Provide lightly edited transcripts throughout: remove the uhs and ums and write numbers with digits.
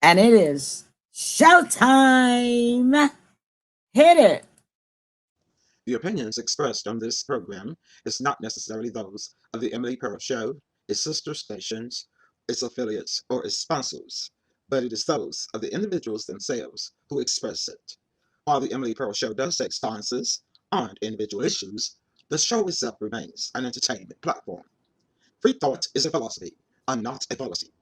and it is showtime. Hit it. The opinions expressed on this program is not necessarily those of the Emily Pearl Show, its sister stations, its affiliates, or its sponsors, but it is those of the individuals themselves who express it. While the Emily Pearl Show does take stances on individual issues, the show itself remains an entertainment platform. Free thought is a philosophy and not a policy.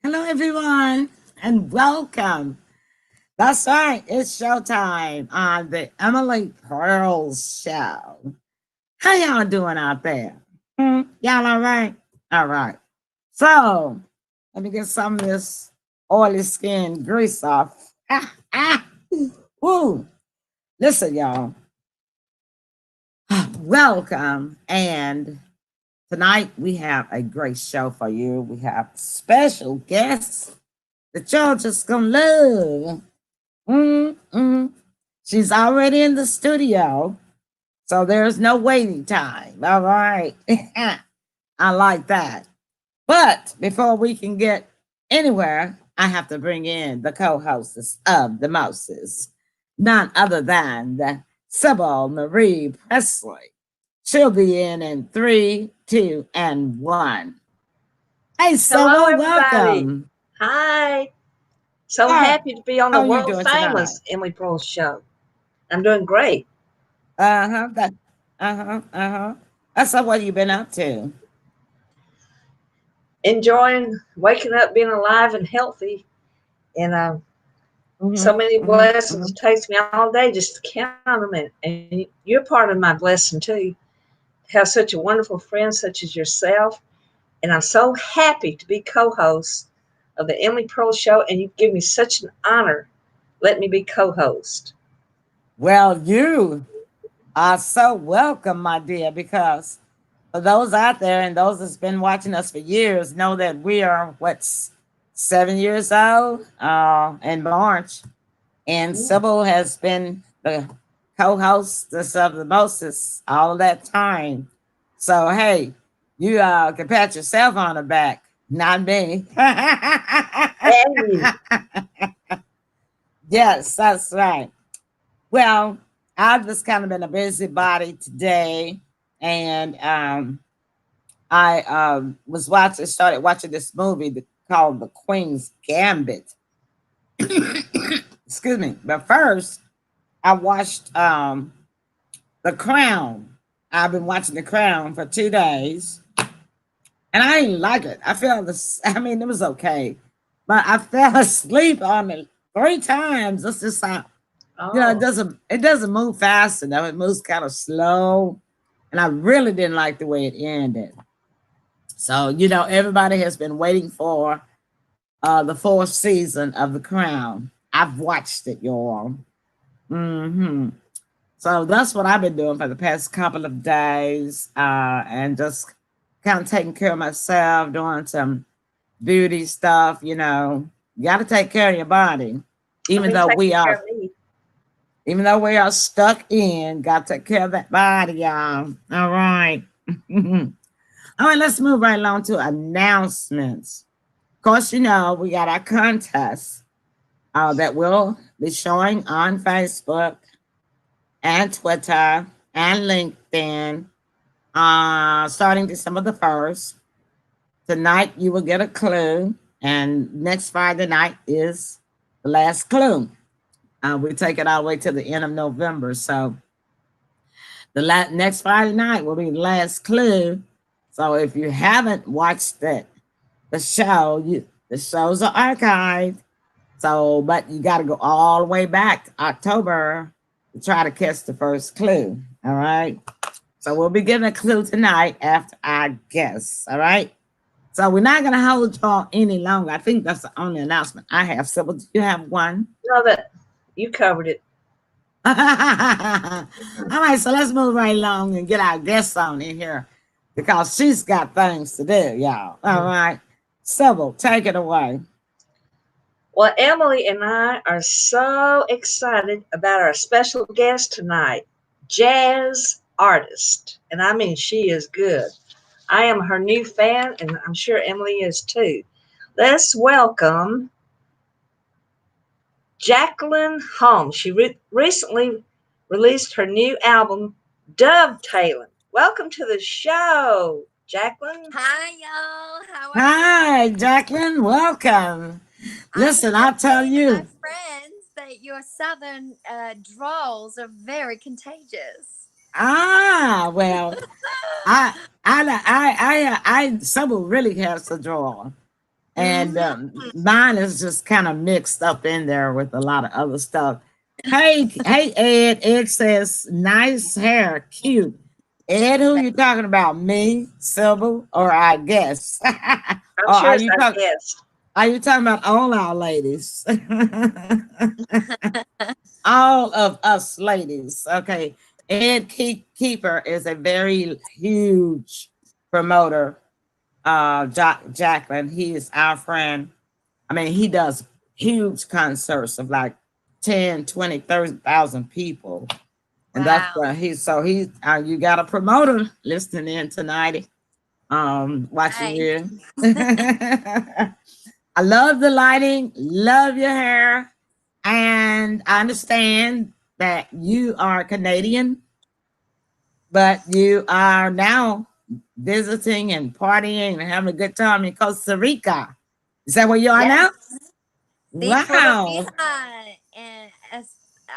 Hello, everyone, and welcome. That's right, it's showtime on the Emily Pearls Show. How y'all doing out there? Y'all all right? All right. So, let me get some of this oily skin grease off. Woo. Listen, y'all. Welcome. And tonight we have a great show for you. We have special guests that y'all just gonna love. She's already in the studio, so there's no waiting time. All right. I like that. But before we can get anywhere, I have to bring in the co-hostess of the Moses, none other than the Sybil Marie Presley. She'll be in 3, 2, and 1. Hey, Hello, Sybil, everybody. welcome. Hi. So Hi. happy to be on the How are you world doing famous Emily Pearl Show. I'm doing great. So what have you been up to? Enjoying waking up, being alive and healthy. And so many blessings. It takes me all day just to count them. And you're part of my blessing, too. To have such a wonderful friend such as yourself. And I'm so happy to be co-host of the Emily Pearl Show. And you give me such an honor. Let me be co-host. Well, you are so welcome, my dear, because for those out there and those that's been watching us for years know that we are, 7 years old in March. And Sybil has been the co-hostess of the Moses all that time. So, hey, you can pat yourself on the back, not me. Yes, that's right. Well, I've just kind of been a busybody today, and I started watching this movie called The Queen's Gambit. Excuse me. But first, I watched The Crown. I've been watching The Crown for 2 days. and I didn't like it. I fell this. I mean, it was okay, but I fell asleep on it 3 times. It's just like, it Oh, doesn't move fast enough. It moves kind of slow, and I really didn't like the way it ended. So everybody has been waiting for the fourth season of The Crown. I've watched it, y'all. Hmm. So that's what I've been doing for the past couple of days, and just kind of taking care of myself, doing some beauty stuff. You got to take care of your body, I've even been though taking we care are of me. even though we are stuck in. Got to take care of that body, y'all. All right. All right, let's move right along to announcements. Of course, we got our contest that will be showing on Facebook and Twitter and LinkedIn starting December the 1st. Tonight, you will get a clue, and next Friday night is the last clue. We take it all the way to the end of November. So, next Friday night will be the last clue. So, if you haven't watched the show, the shows are archived. So, but you got to go all the way back to October to try to catch the first clue. All right. So we'll be giving a clue tonight after I guess. All right. So we're not going to hold y'all any longer. I think that's the only announcement I have. So do you have one? No, that you covered it. All right. So let's move right along and get our guests on in here because she's got things to do, y'all. All right. Sybil, take it away. Well, Emily and I are so excited about our special guest tonight, jazz artist. And I mean, she is good. I am her new fan, and I'm sure Emily is too. Let's welcome JACELYN Holmes. She recently released her new album, Dovetailing. Welcome to the show, JACELYN. Hi, y'all. How are Hi, you? Jacqueline. Welcome. I've Listen, been I'll tell telling my you. friends that your southern drawls are very contagious. Well, Sybil really has to draw, and Mm-hmm. mine is just kind of mixed up in there with a lot of other stuff. Hey, Ed. Ed says, "Nice hair, cute." Ed, who you talking about? Me, Sybil, or I guess? I'm Or sure are it's you our talking? guest. Are you talking about all our ladies? All of us ladies. Okay. Ed Keeper is a very huge promoter. Jacqueline, he is our friend. I mean, he does huge concerts of like 10, 20, 30,000 people. And that's Wow. you got a promoter listening in tonight, watching Hi. you. I love the lighting, love your hair, and I understand that you are Canadian, but you are now visiting and partying and having a good time in Costa Rica. Is that where you are now? Yes. Sí, puro Wow. fija. And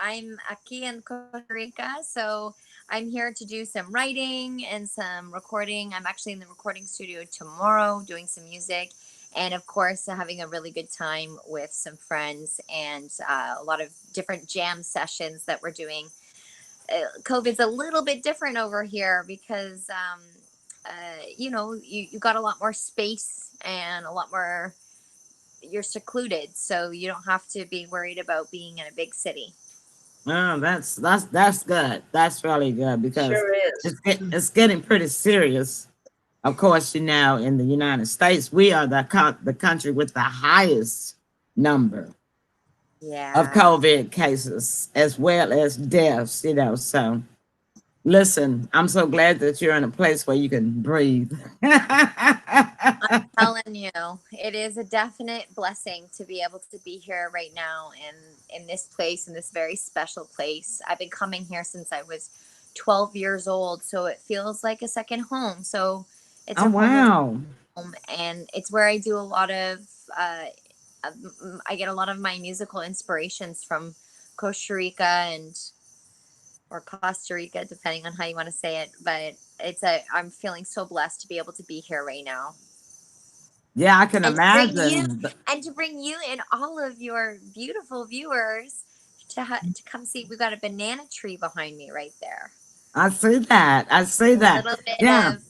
I'm aquí in Costa Rica, so I'm here to do some writing and some recording. I'm actually in the recording studio tomorrow doing some music. And of course, having a really good time with some friends and a lot of different jam sessions that we're doing. COVID's a little bit different over here because, you got a lot more space and a lot more, you're secluded. So you don't have to be worried about being in a big city. Oh, that's good. That's really good because Sure is. it's getting pretty serious. Of course, in the United States, we are the country with the highest number of Yeah. COVID cases as well as deaths. So listen, I'm so glad that you're in a place where you can breathe. Telling you, it is a definite blessing to be able to be here right now in this place, in this very special place. I've been coming here since I was 12 years old, so it feels like a second home. So it's Oh, a home of wow. home, and it's where I do a lot of. I get a lot of my musical inspirations from Costa Rica and or Costa Rica, depending on how you want to say it. But I'm feeling so blessed to be able to be here right now. Yeah, I can and to bring you imagine. and to bring you and all of your beautiful viewers to come see. We got a banana tree behind me right there. I see that. I see A that. little bit Yeah, of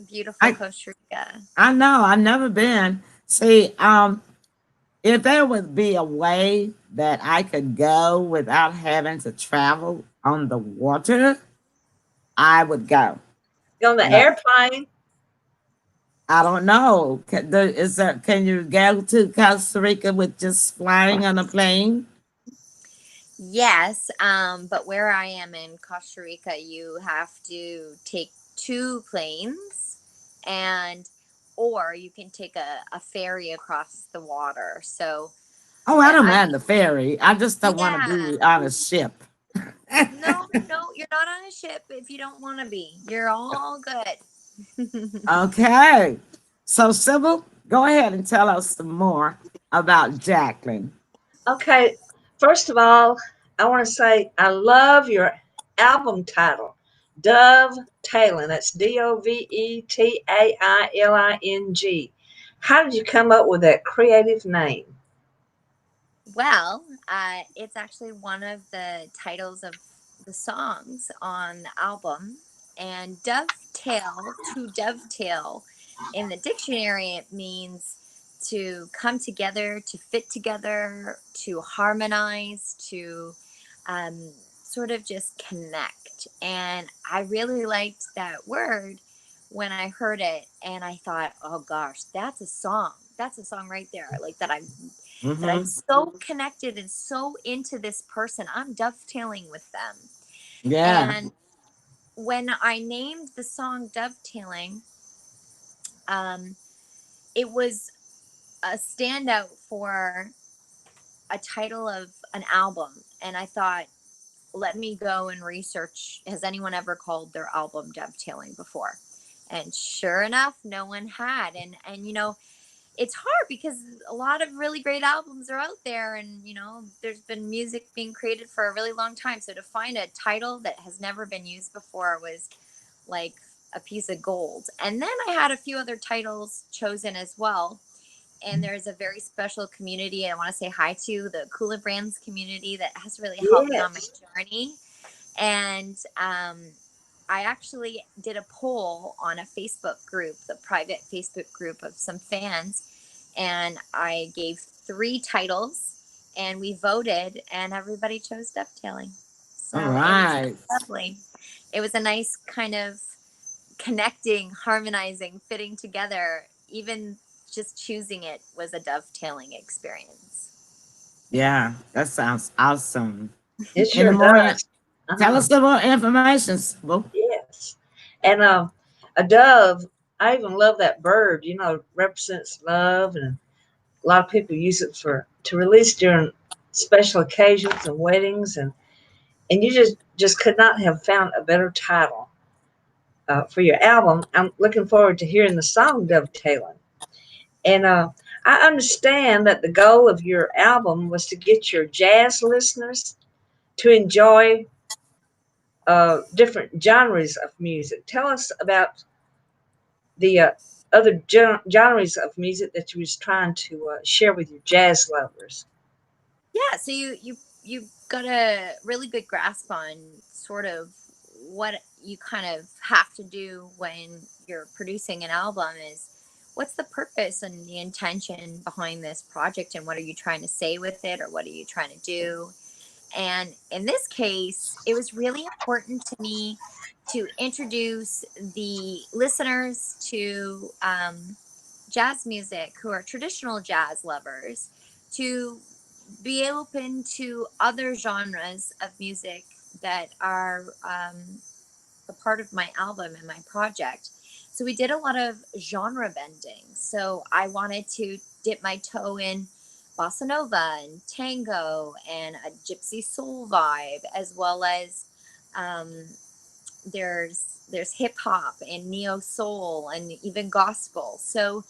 beautiful I Costa Rica. I know. I've never been. See, if there would be a way that I could go without having to travel on the water, I would go. Go on the But airplane. I don't know. Is there? Can you go to Costa Rica with just flying on a plane? Yes, but where I am in Costa Rica, you have to take two planes, and or you can take a ferry across the water. So Oh, I don't I'm mind the ferry. I just don't want to yeah. be on a ship. No, no, you're not on a ship if you don't want to be. You're all good. Okay. So, Sybil, go ahead and tell us some more about Jacqueline. Okay, first of all, I want to say I love your album title, Dove Tailin. That's DOVETAILING. How did you come up with that creative name? Well, it's actually one of the titles of the songs on the album. And dovetail, to dovetail, in the dictionary, it means to come together, to fit together, to harmonize, to um, sort of just connect. And I really liked that word when I heard it. And I thought, oh gosh, that's a song. That's a song right there. Like that I'm Mm-hmm. so connected and so into this person. I'm dovetailing with them. Yeah. And when I named the song Dovetailing, um, it was a standout for a title of an album. And I thought, let me go and research, has anyone ever called their album Dovetailing before? And sure enough, no one had. And it's hard because a lot of really great albums are out there, and there's been music being created for a really long time, so to find a title that has never been used before was like a piece of gold. And then I had a few other titles chosen as well, and there's a very special community I want to say hi to, the Cooler Brands community, that has really helped me on my Yes. journey. And I actually did a poll on a Facebook group, the private Facebook group of some fans, and I gave 3 titles, and we voted, and everybody chose dovetailing. All So it was right. lovely. It was a nice kind of connecting, harmonizing, fitting together. Even just choosing it was a dovetailing experience. Yeah, that sounds awesome. It Any sure more? does. Tell Uh-huh. us some more information, Sybil. Yes. And a dove, I even love that bird, represents love, and a lot of people use it for to release during special occasions and weddings, and you just could not have found a better title for your album. I'm looking forward to hearing the song Dovetailing. And I understand that the goal of your album was to get your jazz listeners to enjoy different genres of music. Tell us about the other genres of music that you was trying to share with your jazz lovers. Yeah, so you got a really good grasp on sort of what you kind of have to do when you're producing an album is what's the purpose and the intention behind this project, and what are you trying to say with it, or what are you trying to do? And in this case, it was really important to me to introduce the listeners to jazz music who are traditional jazz lovers, to be open to other genres of music that are a part of my album and my project. So we did a lot of genre bending. So I wanted to dip my toe in bossa nova and tango and a gypsy soul vibe, as well as um, there's hip hop and neo soul and even gospel. So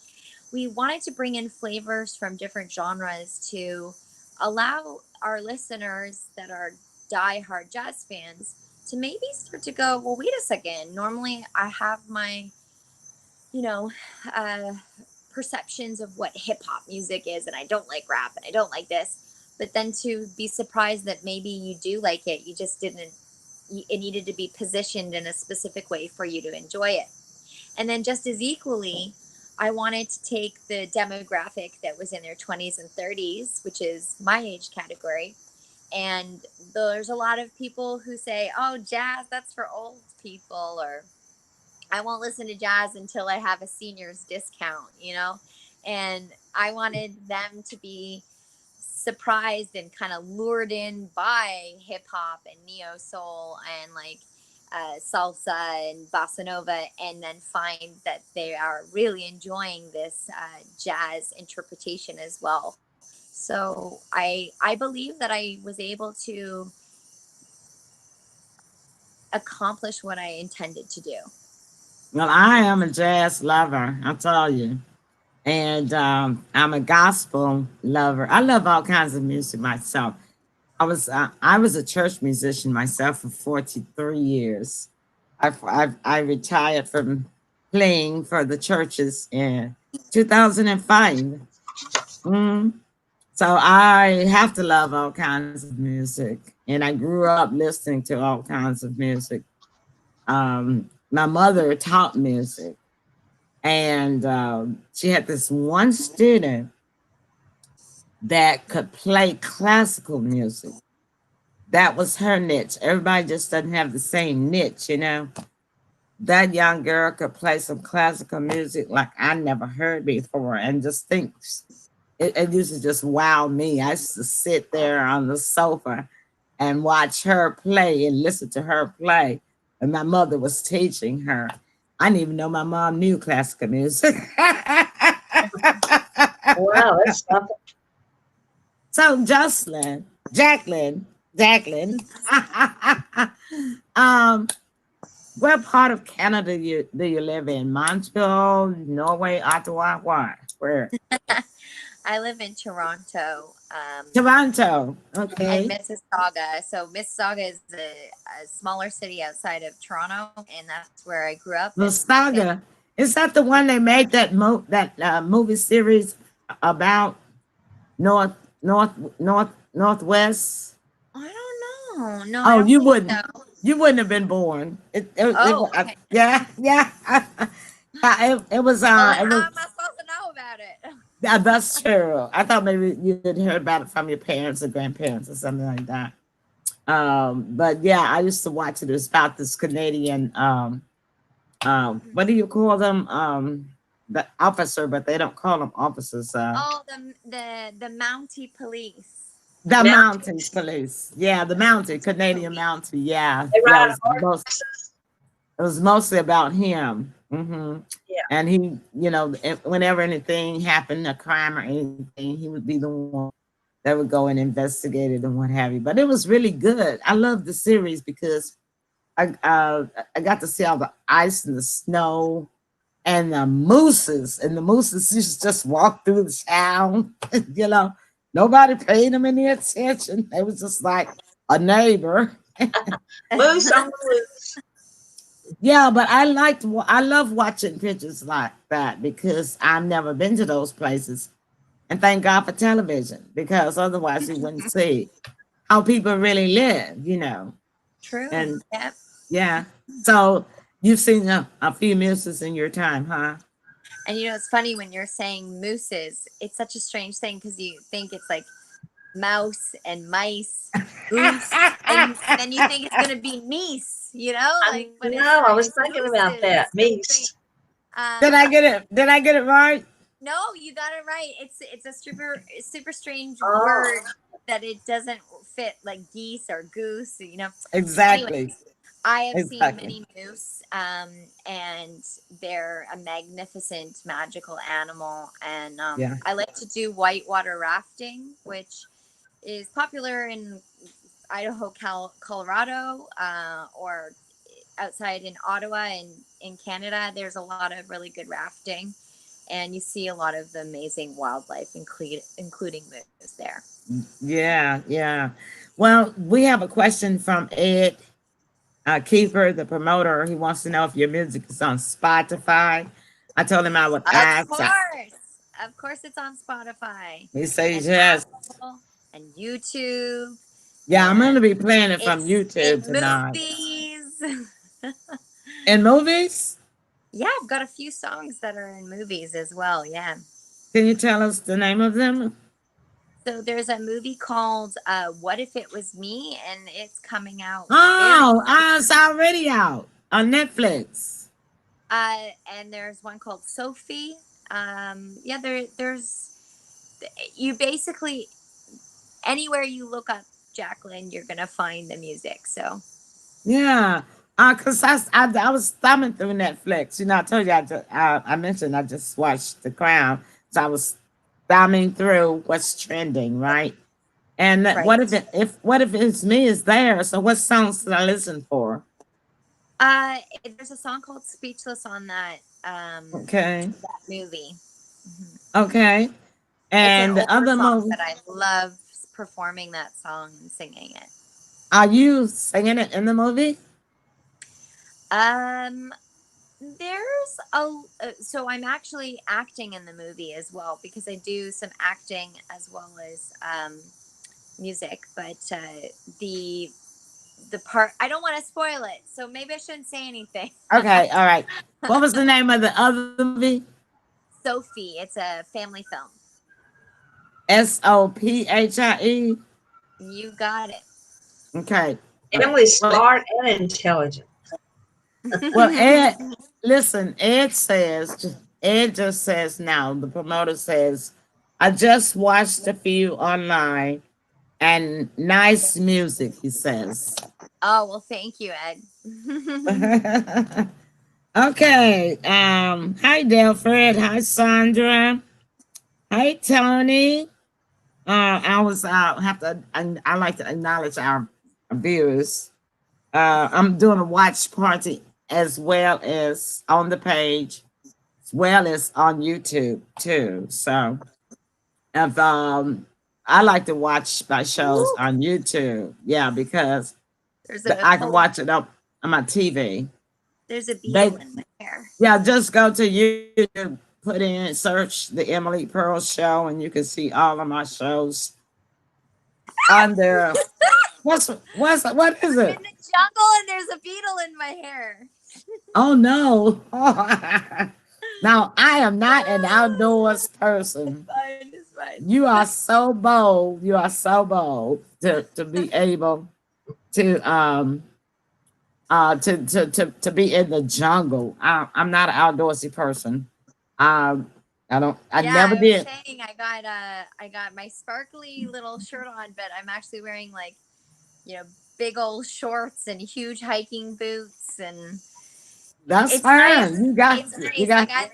we wanted to bring in flavors from different genres to allow our listeners that are diehard jazz fans to maybe start to go, well, wait a second. Normally, I have my, you know, uh, perceptions of what hip hop music is, and I don't like rap and I don't like this, but then to be surprised that maybe you do like it, you just didn't, it needed to be positioned in a specific way for you to enjoy it. And then just as equally, I wanted to take the demographic that was in their 20s and 30s, which is my age category. And there's a lot of people who say, oh, jazz, that's for old people, or I won't listen to jazz until I have a senior's discount, you know? And I wanted them to be surprised and kind of lured in by hip hop and neo soul and like salsa and bossa nova, and then find that they are really enjoying this jazz interpretation as well. So I believe that I was able to accomplish what I intended to do. Well, I am a jazz lover, I'll tell you. And I'm a gospel lover. I love all kinds of music myself. I was a church musician myself for 43 years. I retired from playing for the churches in 2005. Mm. So I have to love all kinds of music, and I grew up listening to all kinds of music. My mother taught music, and she had this one student that could play classical music. That was her niche. Everybody just doesn't have the same niche, you know. That young girl could play some classical music like I never heard before, and just think it used to just wow me. I used to sit there on the sofa and watch her play and listen to her play. And my mother was teaching her. I didn't even know my mom knew classical music. Wow, that's something. So Jacqueline, what part of Canada do you live in? Montreal, Norway, Ottawa, where? I live in Toronto. Toronto. And Okay. Mississauga. So Mississauga is a smaller city outside of Toronto, and that's where I grew up. Mississauga. Is that the one they made that movie series about northwest? I don't know. No, Oh, I don't you think wouldn't. so. You wouldn't have been born. Okay. Yeah. It was. Well, It how was. am I supposed to know about it? Yeah, that's true. I thought maybe you had heard about it from your parents or grandparents or something like that. But yeah, I used to watch it. It was about this Canadian. What do you call them? The officer, but they don't call them officers. Oh, the Mountie police. The Mountains. mountains police. Yeah, the mountain, Canadian mountain. Yeah. They Yeah, ride horses. it was mostly about him. Hmm. Yeah. And he, whenever anything happened, a crime or anything, he would be the one that would go and investigate it and what have you. But it was really good. I love the series because I got to see all the ice and the snow and the mooses. And the mooses used to just walk through the town, Nobody paid them any attention. They was just like a neighbor. Moose on the loose. Yeah, but I love watching pictures like that because I've never been to those places. And thank God for television, because otherwise you wouldn't see how people really live. True. And Yep. yeah. So you've seen a few mooses in your time, huh? And it's funny when you're saying mooses, it's such a strange thing because you think it's like mouse and mice, goose, and then you think it's going to be meese, but I was thinking about that. Meese. Did I get it? Did I get it right? No, you got it right. It's a super strange Oh. word that it doesn't fit like geese or goose, Exactly. Anyways, I have Exactly. seen many moose, and they're a magnificent, magical animal. And Yeah. I like to do whitewater rafting, which is popular in Idaho, Colorado, or outside in Ottawa and in Canada. There's a lot of really good rafting, and you see a lot of the amazing wildlife, including moose there. Yeah, yeah. Well, we have a question from Ed Keeper, the promoter. He wants to know if your music is on Spotify. I told him I would Of ask. course. Of course, it's on Spotify He says and yes. Apple and YouTube, Yeah, I'm going to and be playing it from it's YouTube in tonight. movies. In movies? Yeah, I've got a few songs that are in movies as well. Yeah. Can you tell us the name of them? So there's a movie called What If It Was Me, and it's coming out very Oh, it's already out on Netflix. and there's one called Sophie. Yeah, there's you basically anywhere you look up JACELYN, you're gonna find the music. So Yeah. Cause I was thumbing through Netflix. You know, I told you I mentioned I just watched The Crown, so I was thumbing through what's trending, right? And right. what if it's me is there? So what songs did I listen for? There's a song called Speechless on Okay, that movie. Mhm. okay, It's an and the older other song, movie. but I love performing that song and singing it. Are you singing it in the movie? Um, there's so I'm actually acting in the movie as well because I do some acting as well as music. But the the part I don't want to spoil it, so maybe I shouldn't say anything. Okay, all right. What was the name of the other movie? Sophie, it's a family film. Sophie. You got it. Okay. Emily, Well, smart and intelligent. well, Ed, listen. Ed just says now. The promoter says, I just watched a few online and nice music. He says. Oh well, thank you, Ed. Okay. Hi, Delfred. Hi, Sandra. Hi, Tony. I like to acknowledge our viewers. I'm doing a watch party as well as on the page, as well as on YouTube too. So if I like to watch my shows on YouTube, yeah, because I can watch it up on my TV. There's a beetle in my hair. Yeah, just go to YouTube, put in search the Emily Pearl Show, and you can see all of my shows on there. What is it? I'm in the jungle and there's a beetle in my hair. Oh no. Now I am not an outdoors person. It's fine. You are so bold. You are so bold to be able to to be in the jungle. I'm not an outdoorsy person. I never did. Saying I got my sparkly little shirt on, but I'm actually wearing like, big old shorts and huge hiking boots, and that's fine. Nice. You got like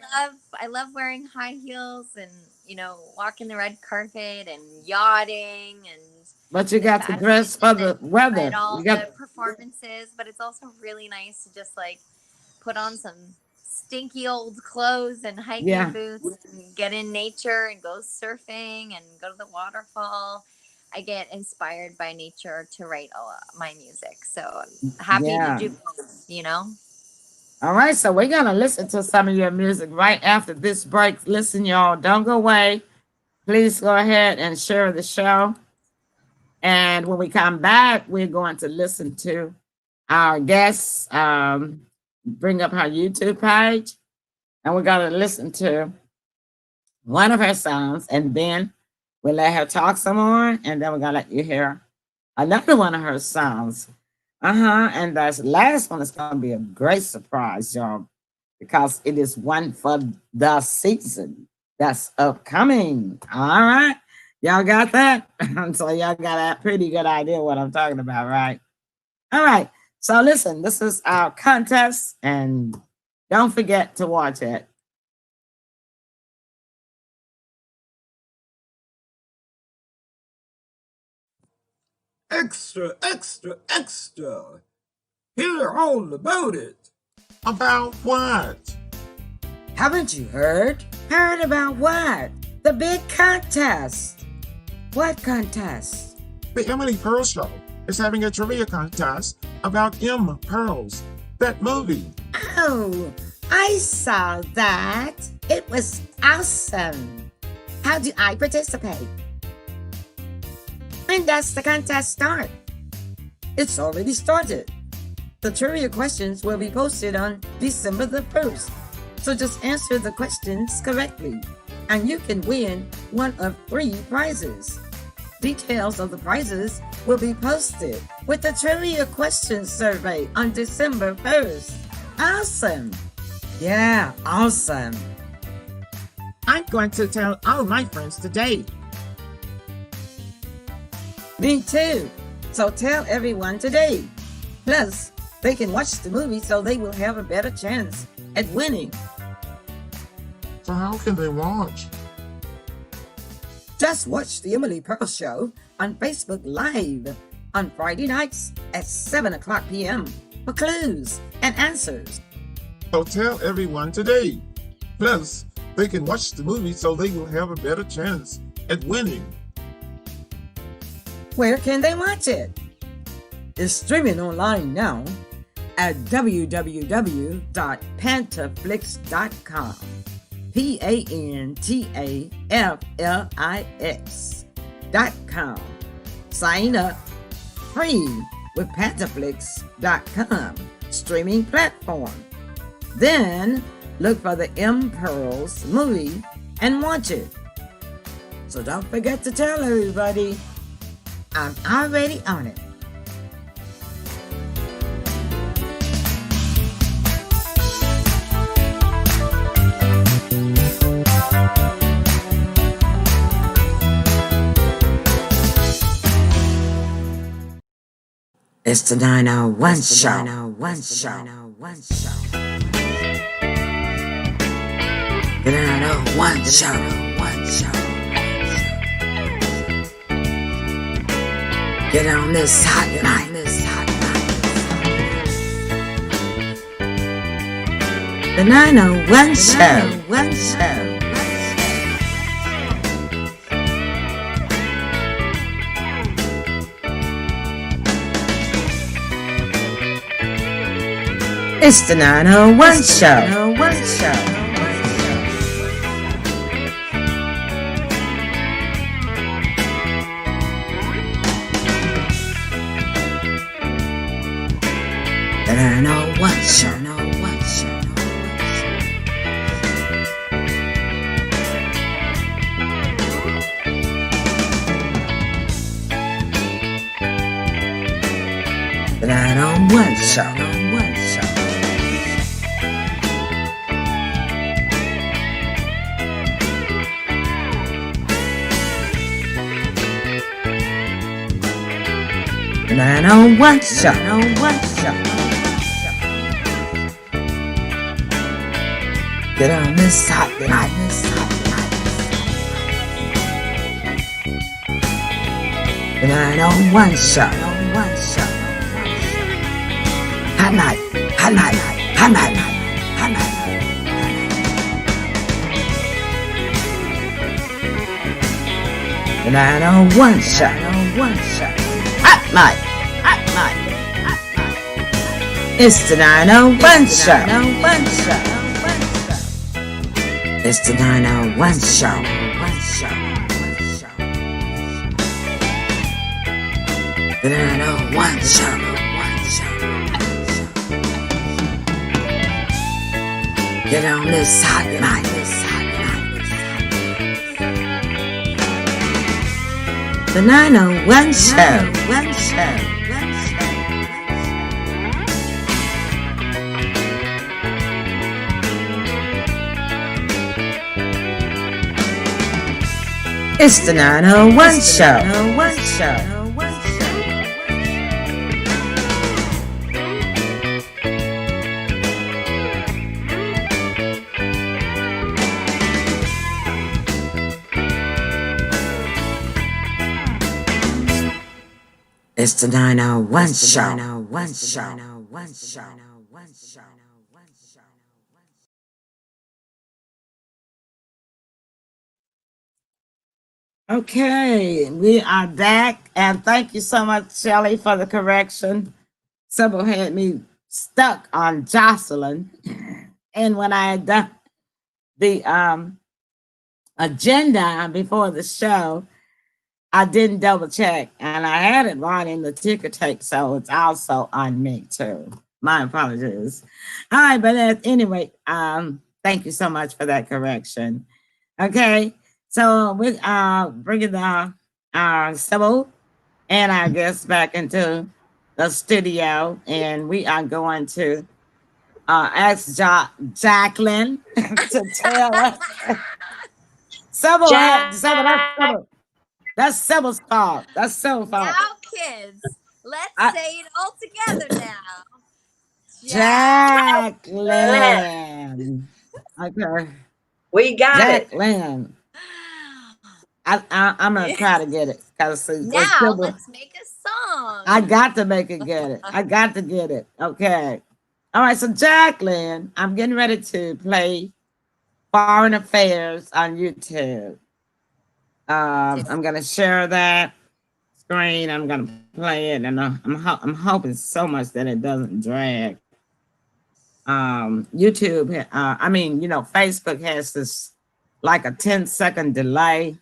I love wearing high heels and walking the red carpet and yachting and. But you got to dress for the weather. And all you got the performances, but it's also really nice to just like put on some stinky old clothes and hiking boots and get in nature and go surfing and go to the waterfall. I get inspired by nature to write my music. So I'm happy to do both, All right, so we're going to listen to some of your music right after this break. Listen, y'all, don't go away. Please go ahead and share the show. And when we come back, we're going to listen to our guests, bring up her YouTube page, and we're going to listen to one of her songs, and then we'll let her talk some more, and then we're going to let you hear another one of her songs. And the last one is going to be a great surprise, y'all, because it is one for the season that's upcoming. All right. Y'all got that? So y'all got a pretty good idea what I'm talking about, right? All right. So listen, this is our contest, and don't forget to watch it. Extra, extra, extra. Hear all about it. About what? Haven't you heard? Heard about what? The big contest. What contest? The Emily Pearl Show is having a trivia contest about M. Pearls, that movie. Oh, I saw that. It was awesome. How do I participate? When does the contest start? It's already started. The trivia questions will be posted on December the 1st. So just answer the questions correctly, and you can win one of 3 prizes. Details of the prizes will be posted with the trivia questions survey on December 1st. Awesome! Yeah, awesome. I'm going to tell all my friends today. Me too. So tell everyone today. Plus, they can watch the movie so they will have a better chance at winning. So how can they watch? Just watch the Emily Pearl Show on Facebook Live on Friday nights at 7 o'clock p.m. for clues and answers. So tell everyone today. Plus, they can watch the movie so they will have a better chance at winning. Where can they watch it? It's streaming online now at www.pantaflix.com. PANTAFLIX.com. Sign up free with pantaflix.com streaming platform. Then look for the M Pearls movie and watch it. So don't forget to tell everybody. I'm already on it. It's the 901 show. 901 show. 901 show. The 901 show. 901 show. Get on this hot night. The 901 show. 901 show. It's the 901 show. 901 show. The 901 show. 901 show. The 901 show. 901 show. The 901 show. 901 show. Get on this hot night. The 901 show. 901 show. Hot night. Hot night. Hot night. Hot night. The 901 show. 901 show. Hot night. Hot night. Hot night. It's the 901 show. 901 show. It's the 901 show. 901 show. The 901 show. 901 show. Get on this hot night. The 901 show. 901 show. It's the 901 show. 901 show. It's the 901 show. 901 show. 901 show. 901 show. Okay, we are back, and thank you so much, Shelley, for the correction. Sybil had me stuck on JACELYN, and when I had done the agenda before the show, I didn't double check, and I had it right in the ticker tape, so it's also on me too. My apologies. All right, but anyway, thank you so much for that correction. Okay, so we bringing the Sybil and our guests back into the studio, and we are going to ask Jacqueline to tell us. Sybil, Jack, that's Sybil's fault. That's Sybil's fault. Now, kids, let's I, say it all together now. Jacqueline. Jacqueline. Okay. we got it. Jacqueline. I'm gonna try to get it because Now, let's make a I song. got to make it get it. I got to get it. Okay. All right. So Jacqueline, I'm getting ready to play Foreign Affairs on YouTube. I'm gonna share that screen. I'm gonna play it, and I'm hoping so much that it doesn't drag. YouTube, Facebook has this like a 10-second delay,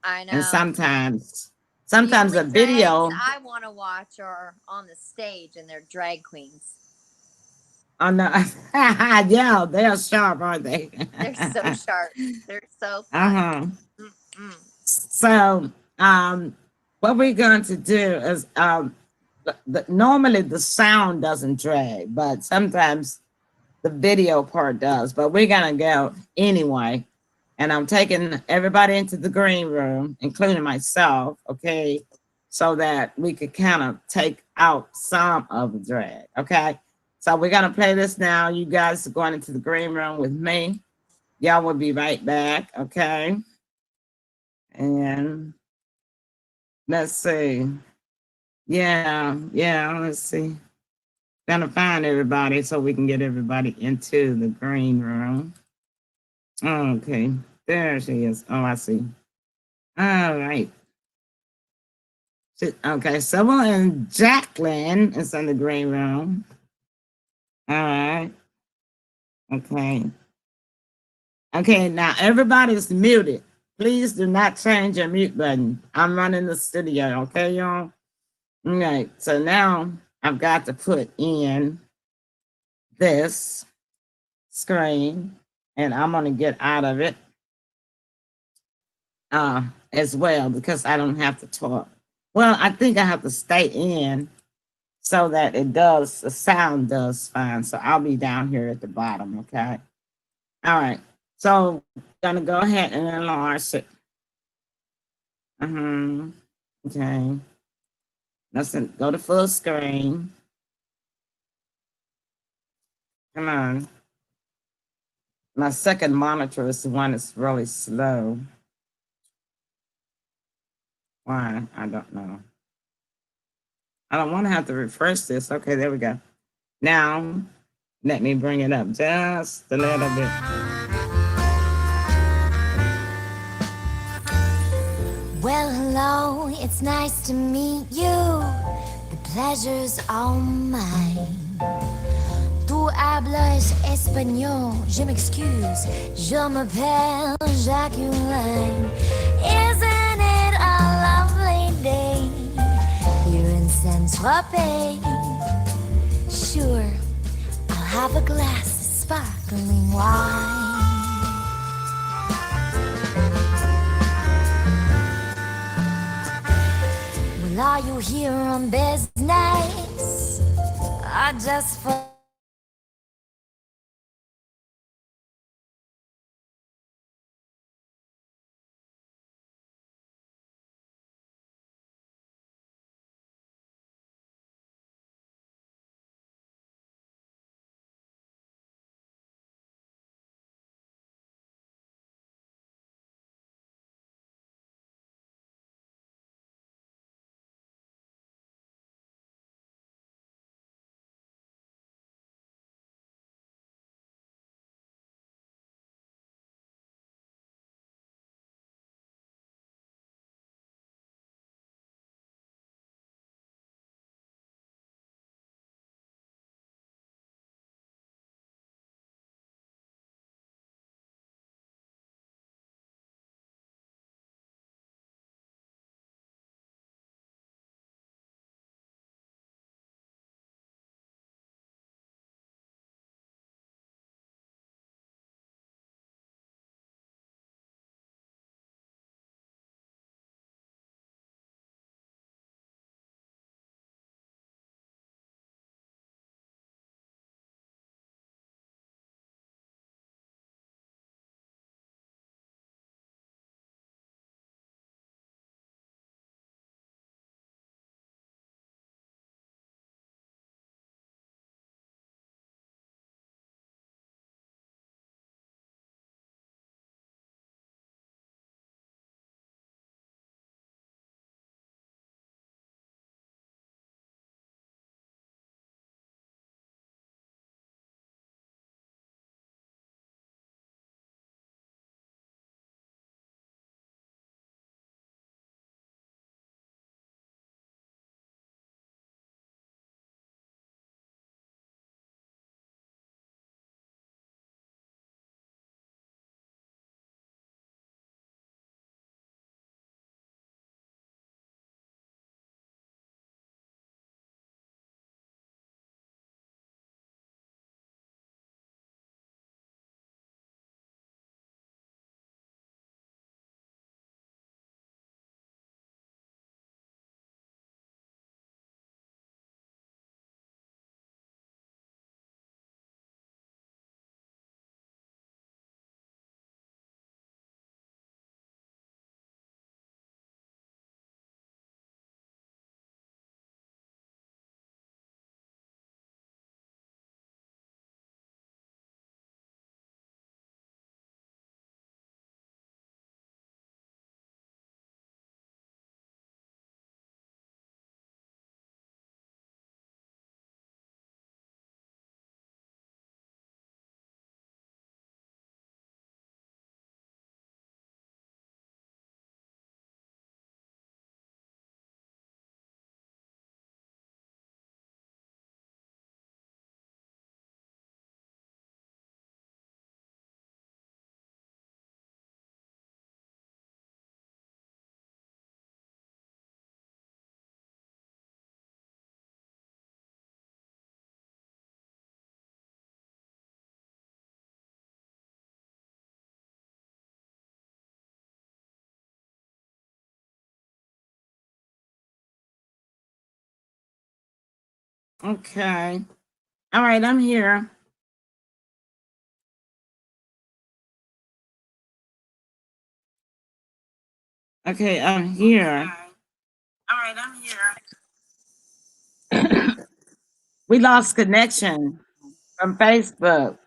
I and know. The sometimes only a drags video I want to watch are on the stage and they're drag queens. on the yeah, they are sharp, aren't they? They're so sharp. They're so fun. Uh-huh. Mm-mm. So, what we're going to do is, normally the sound doesn't drag, but sometimes the video part does. But we're gonna go anyway, and I'm taking everybody into the green room, including myself, okay, so that we could kind of take out some of the drag, okay. So we're gonna play this now. You guys are going into the green room with me. Y'all will be right back, okay. And let's see. Yeah, let's see. Gonna find everybody so we can get everybody into the green room. Okay, there she is. Oh, I see. All right. Okay, Sybil and Jacqueline is in the green room. All right. Okay. Okay, now everybody's muted. Please do not change your mute button. I'm running the studio, okay, y'all? All right, so now I've got to put in this screen, and I'm gonna get out of it as well because I don't have to talk. Well, I think I have to stay in so that the sound does fine. So I'll be down here at the bottom, okay? All right, so I'm gonna go ahead and enlarge it. Okay, let's go to full screen. Come on. My second monitor is the one that's really slow. Why? I don't know. I don't want to have to refresh this. Okay, there we go. Now, let me bring it up just a little bit. Well, hello, it's nice to meet you. The pleasure's all mine. Tu hablas espagnol, je m'excuse. Je m'appelle Jacqueline. Isn't it a lovely day here in Saint-Tropez? Sure, I'll have a glass of sparkling wine. Well, are you here on business? Or just for Okay. All right, I'm here. Okay, I'm here. All right, I'm here. We lost connection from Facebook.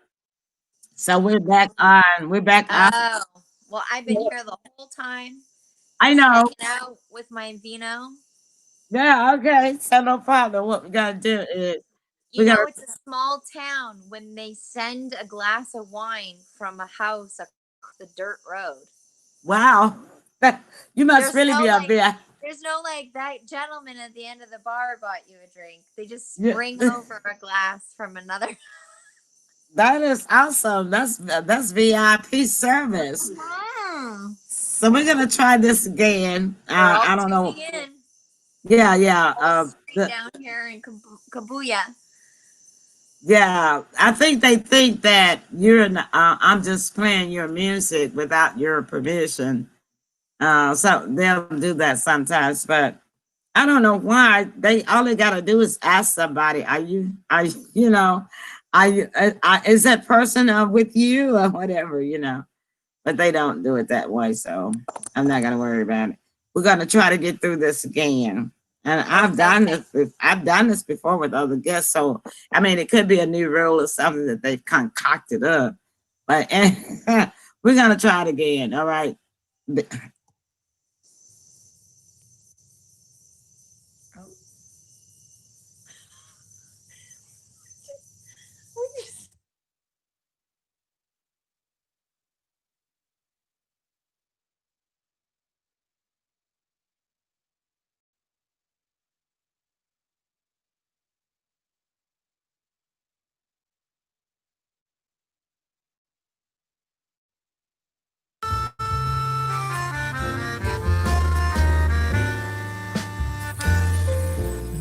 So we're back on. We're back on. Oh, well, I've been here the whole time, I just know. hanging out with my vino. Yeah, okay. So no problem. What we gotta do is we You gotta know, it's a small town when they send a glass of wine from a house across the dirt road. wow. You must There's really no be up like, there. there's no like that gentleman at the end of the bar bought you a drink. They just Yeah. bring over a glass from another. That is awesome. That's VIP service. Mm. So we're gonna try this again. We're all I don't know. tuning in. Yeah, yeah. Whole street down here in Kabuya. Yeah, I think they think that I'm just playing your music without your permission. So they'll do that sometimes, but I don't know why. All they gotta do is ask somebody, is that person with you or whatever, but they don't do it that way. So I'm not gonna worry about it. We're gonna try to get through this again. And I've done this before with other guests. So I mean, it could be a new rule or something that they've concocted up. But we're gonna try it again. All right.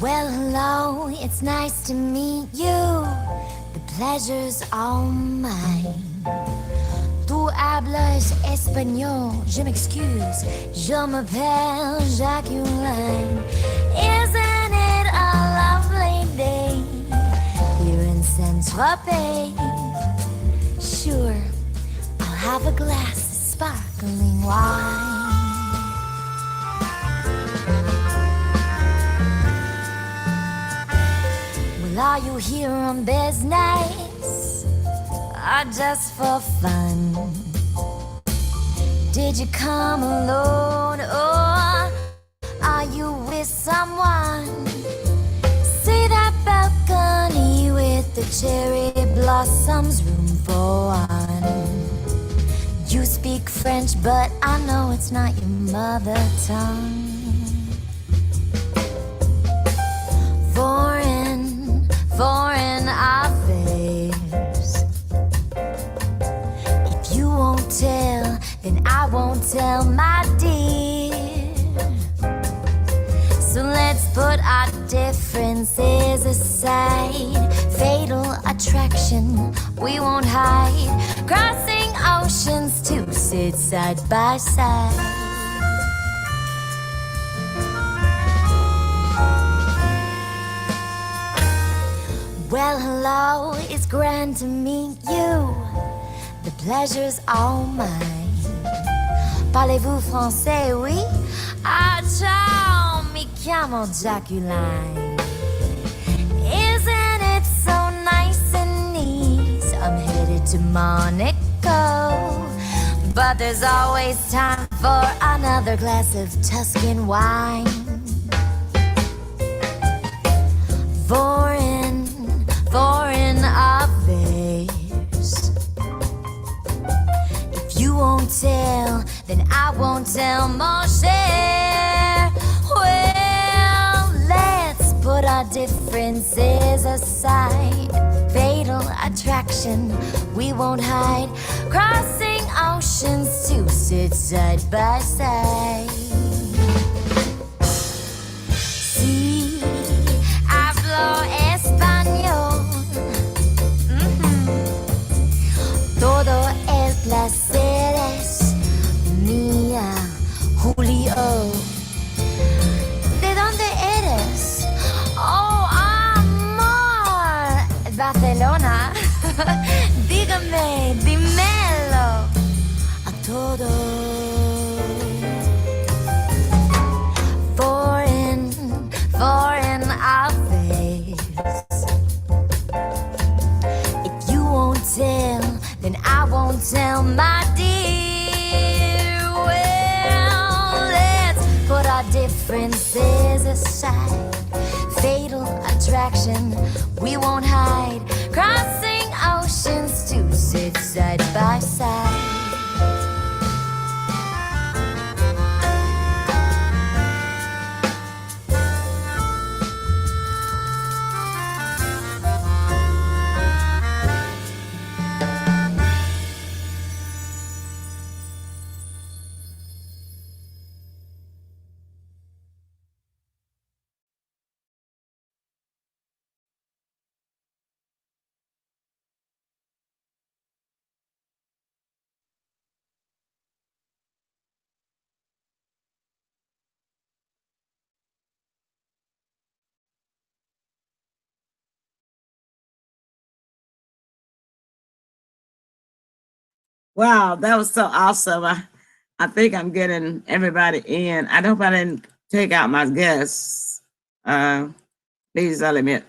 Well, hello, it's nice to meet you. The pleasure's all mine. Tu hablas espagnol, je m'excuse. Je m'appelle Jacqueline. Isn't it a lovely day here in Saint-Tropez? Sure, I'll have a glass of sparkling wine. Well, are you here on business or just for fun? Did you come alone or are you with someone? See that balcony with the cherry blossoms, room for one. You speak French, but I know it's not your mother tongue. Foreign affairs. If you won't tell, then I won't tell, my dear. So let's put our differences aside. Fatal attraction, we won't hide. Crossing oceans to sit side by side. Well, hello, it's grand to meet you. The pleasure's all mine. Parlez-vous français, oui? Ah, ciao, mi chiamo Jacqueline. Isn't it so nice and Nice? I'm headed to Monaco. But there's always time for another glass of Tuscan wine. Foreign affairs. If you won't tell, then I won't tell, mon cher. Well, let's put our differences aside. Fatal attraction, we won't hide. Crossing oceans to sit side by side. Si hablo español, todo el placer es mía, Julio. ¿De dónde eres? Oh, amor. differences aside, fatal attraction we won't hide, crossing oceans to sit side by side. Wow, that was so awesome. I think I'm getting everybody in. I hope I didn't take out my guests. Please let me.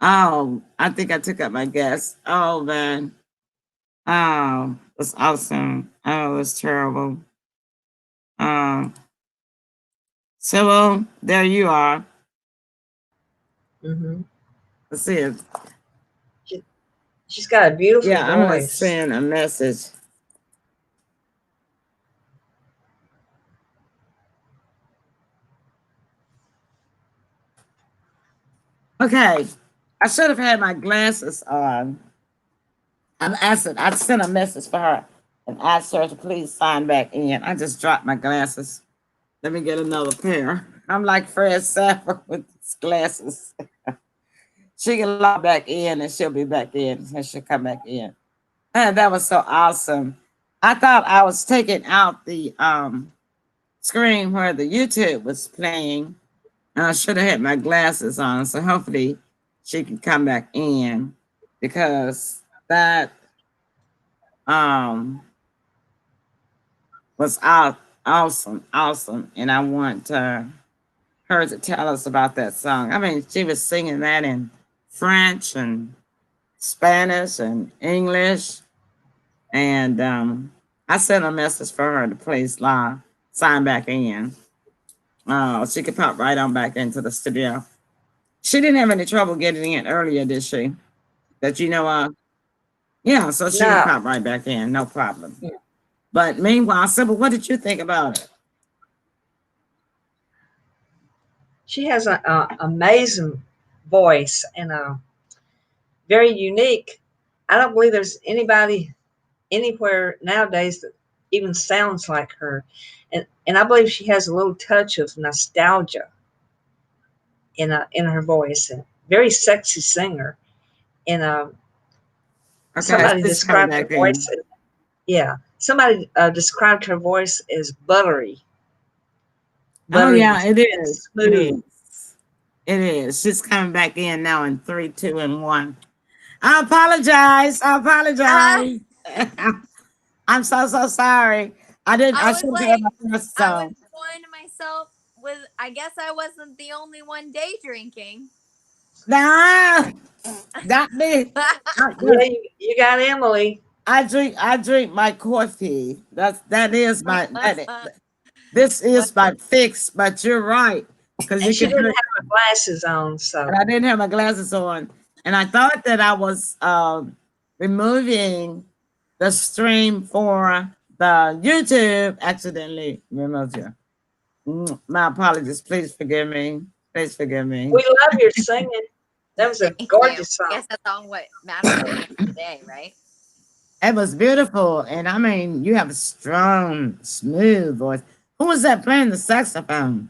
Oh, I think I took out my guests. Oh man. Oh, that's awesome. Oh, it's terrible. Um, so there you are. Hmm. Let's see if She's got a beautiful yeah, I'm gonna voice. send a message. Okay, I should have had my glasses on. I sent a message for her and asked her to please sign back in. I just dropped my glasses. Let me get another pair. I'm like Fred Sanford with his glasses. She can log back in and she'll be back in and she'll come back in. And that was so awesome. I thought I was taking out the screen where the YouTube was playing. And I should have had my glasses on. So hopefully she can come back in because that um was awesome, awesome. And I want her to tell us about that song. I mean, she was singing that in French and Spanish and English. And I sent a message for her to please sign back in. She could pop right on back into the studio. She didn't have any trouble getting in earlier, did she? That you know of? Yeah, so she can No, pop right back in, no problem. But meanwhile, Sybil, what did you think about it? she has an amazing voice and very unique. I don't believe there's anybody anywhere nowadays that even sounds like her. And I believe she has a little touch of nostalgia in her voice. And very sexy singer. And Okay, somebody she's coming described her back in. voice. Yeah, somebody described her voice as buttery, Oh buttery yeah, it and is. It smooth. is. It is. She's coming back in now in 3, 2, and 1. I apologize. I Ah, apologize. I'm so sorry. I I was should have had like, my first I was song. going to myself with, I guess I wasn't the only one day drinking. Nah, not me. Yeah, you got Emily. I drink my coffee. That is my this Well, is my fix, but you're right. Because and you she can didn't drink have her glasses on, and so I didn't have my glasses on. And I thought that I was removing the stream for the YouTube, accidentally removed you. My apologies. Please forgive me. Please forgive me. we love your singing. That was a Thank you. gorgeous I song. guess that's all what matters at the end of the day, right? It was beautiful. And I mean, you have a strong, smooth voice. Who was that playing the saxophone?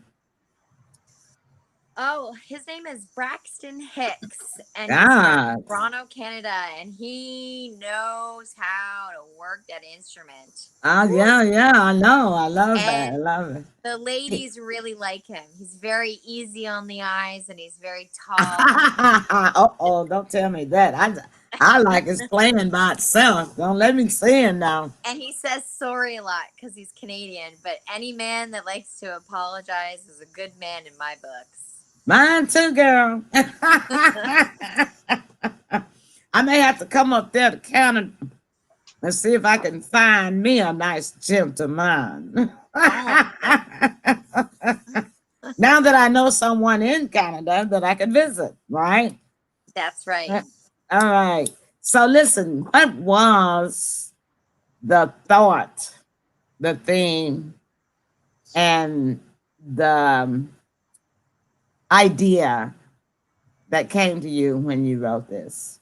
Oh, his name is Braxton Hicks, and he's from God. Toronto, Canada, and he knows how to work that instrument. Oh, yeah, yeah. I know. I love that. I And love it. the He- ladies really like him. He's very easy on the eyes, and he's very tall. Uh-oh, don't tell me that. I like his playing by itself. Don't let me sing now. And he says sorry a lot because he's Canadian. But any man that likes to apologize is a good man in my books. Mine too, girl. I may have to come up there to Canada and see if I can find me a nice gentleman. Now that I know someone in Canada that I could visit, right? That's right. Uh, All right. So listen, what was the thought, the theme, and the idea that came to you when you wrote this?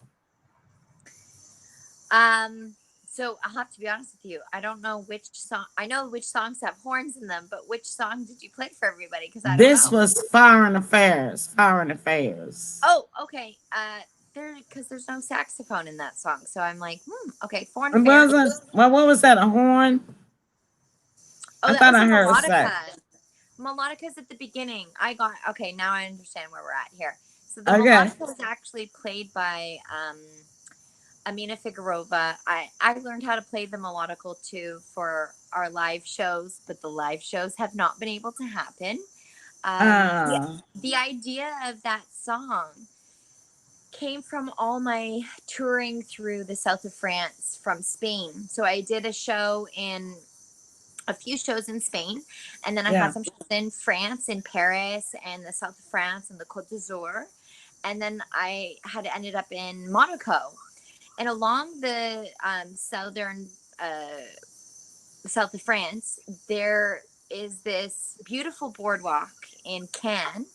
So I'll have to be honest with you. I don't know which song. I know which songs have horns in them, but which song did you play for everybody? Because I don't This know. was Foreign Affairs. Foreign Affairs. Oh, okay. Because there's no saxophone in that song, so I'm like, okay, Foreign It Affairs. wasn't. Well, what was that? A horn? Oh, I that thought was a I heard sax. melodica. Melodica's at the beginning. Okay. Now I understand where we're at here. So the Okay. melodica was actually played by Amina Figueroa. I learned how to play the melodical too for our live shows, but the live shows have not been able to happen. The, Uh, the idea of that song came from all my touring through the south of France from Spain. So I did a few shows in Spain, and then I had yeah. some shows in France, in Paris, and the south of France, and the Côte d'Azur, and then I had ended up in Monaco. And along the southern south of France, there is this beautiful boardwalk in Cannes,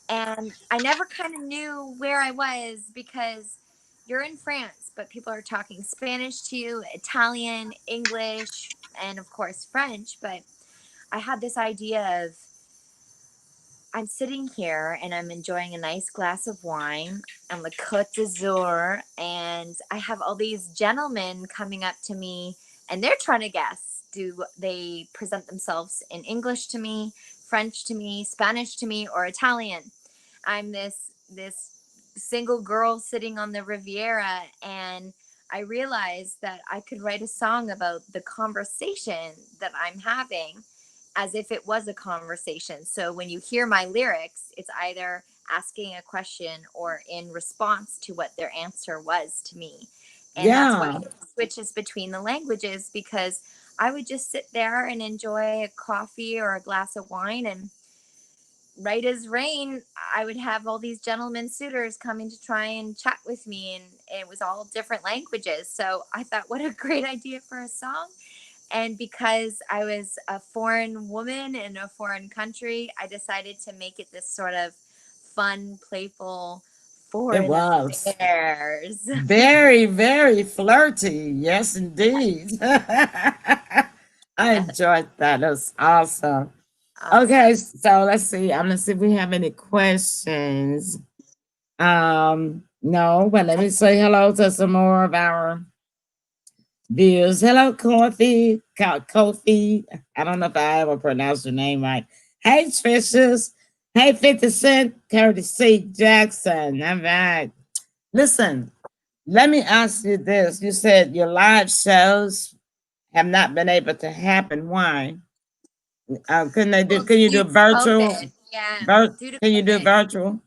and I never kind of knew where I was because you're in France, but people are talking Spanish to you, Italian, English, and of course French. But I had this idea of I'm sitting here and I'm enjoying a nice glass of wine on the Côte d'Azur, and I have all these gentlemen coming up to me, and they're trying to guess: do they present themselves in English to me, French to me, Spanish to me, or Italian? I'm this single girl sitting on the Riviera, and I realized that I could write a song about the conversation that I'm having as if it was a conversation. So when you hear my lyrics, it's either asking a question or in response to what their answer was to me. And that's why Yeah. it switches between the languages, because I would just sit there and enjoy a coffee or a glass of wine, and right as rain, I would have all these gentlemen suitors coming to try and chat with me, and it was all different languages. So I thought, what a great idea for a song. And because I was a foreign woman in a foreign country, I decided to make it this sort of fun, playful It foreign was affairs. very, very flirty. Yes, indeed. I Yes, enjoyed that. That was awesome. Okay, awesome. so let's see. I'm gonna see if we have any questions. No, but let me say hello to some more of our viewers. Hello, Kofi. I don't know if I ever pronounced your name right. Hey, Trishas. Hey, 50 Cent, Curtis C. Jackson. All right. Listen, let me ask you this. You said your live shows have not been able to happen. Why? Couldn't they do? Well, Can you due do to virtual? COVID, yeah, due to Can you do COVID. virtual?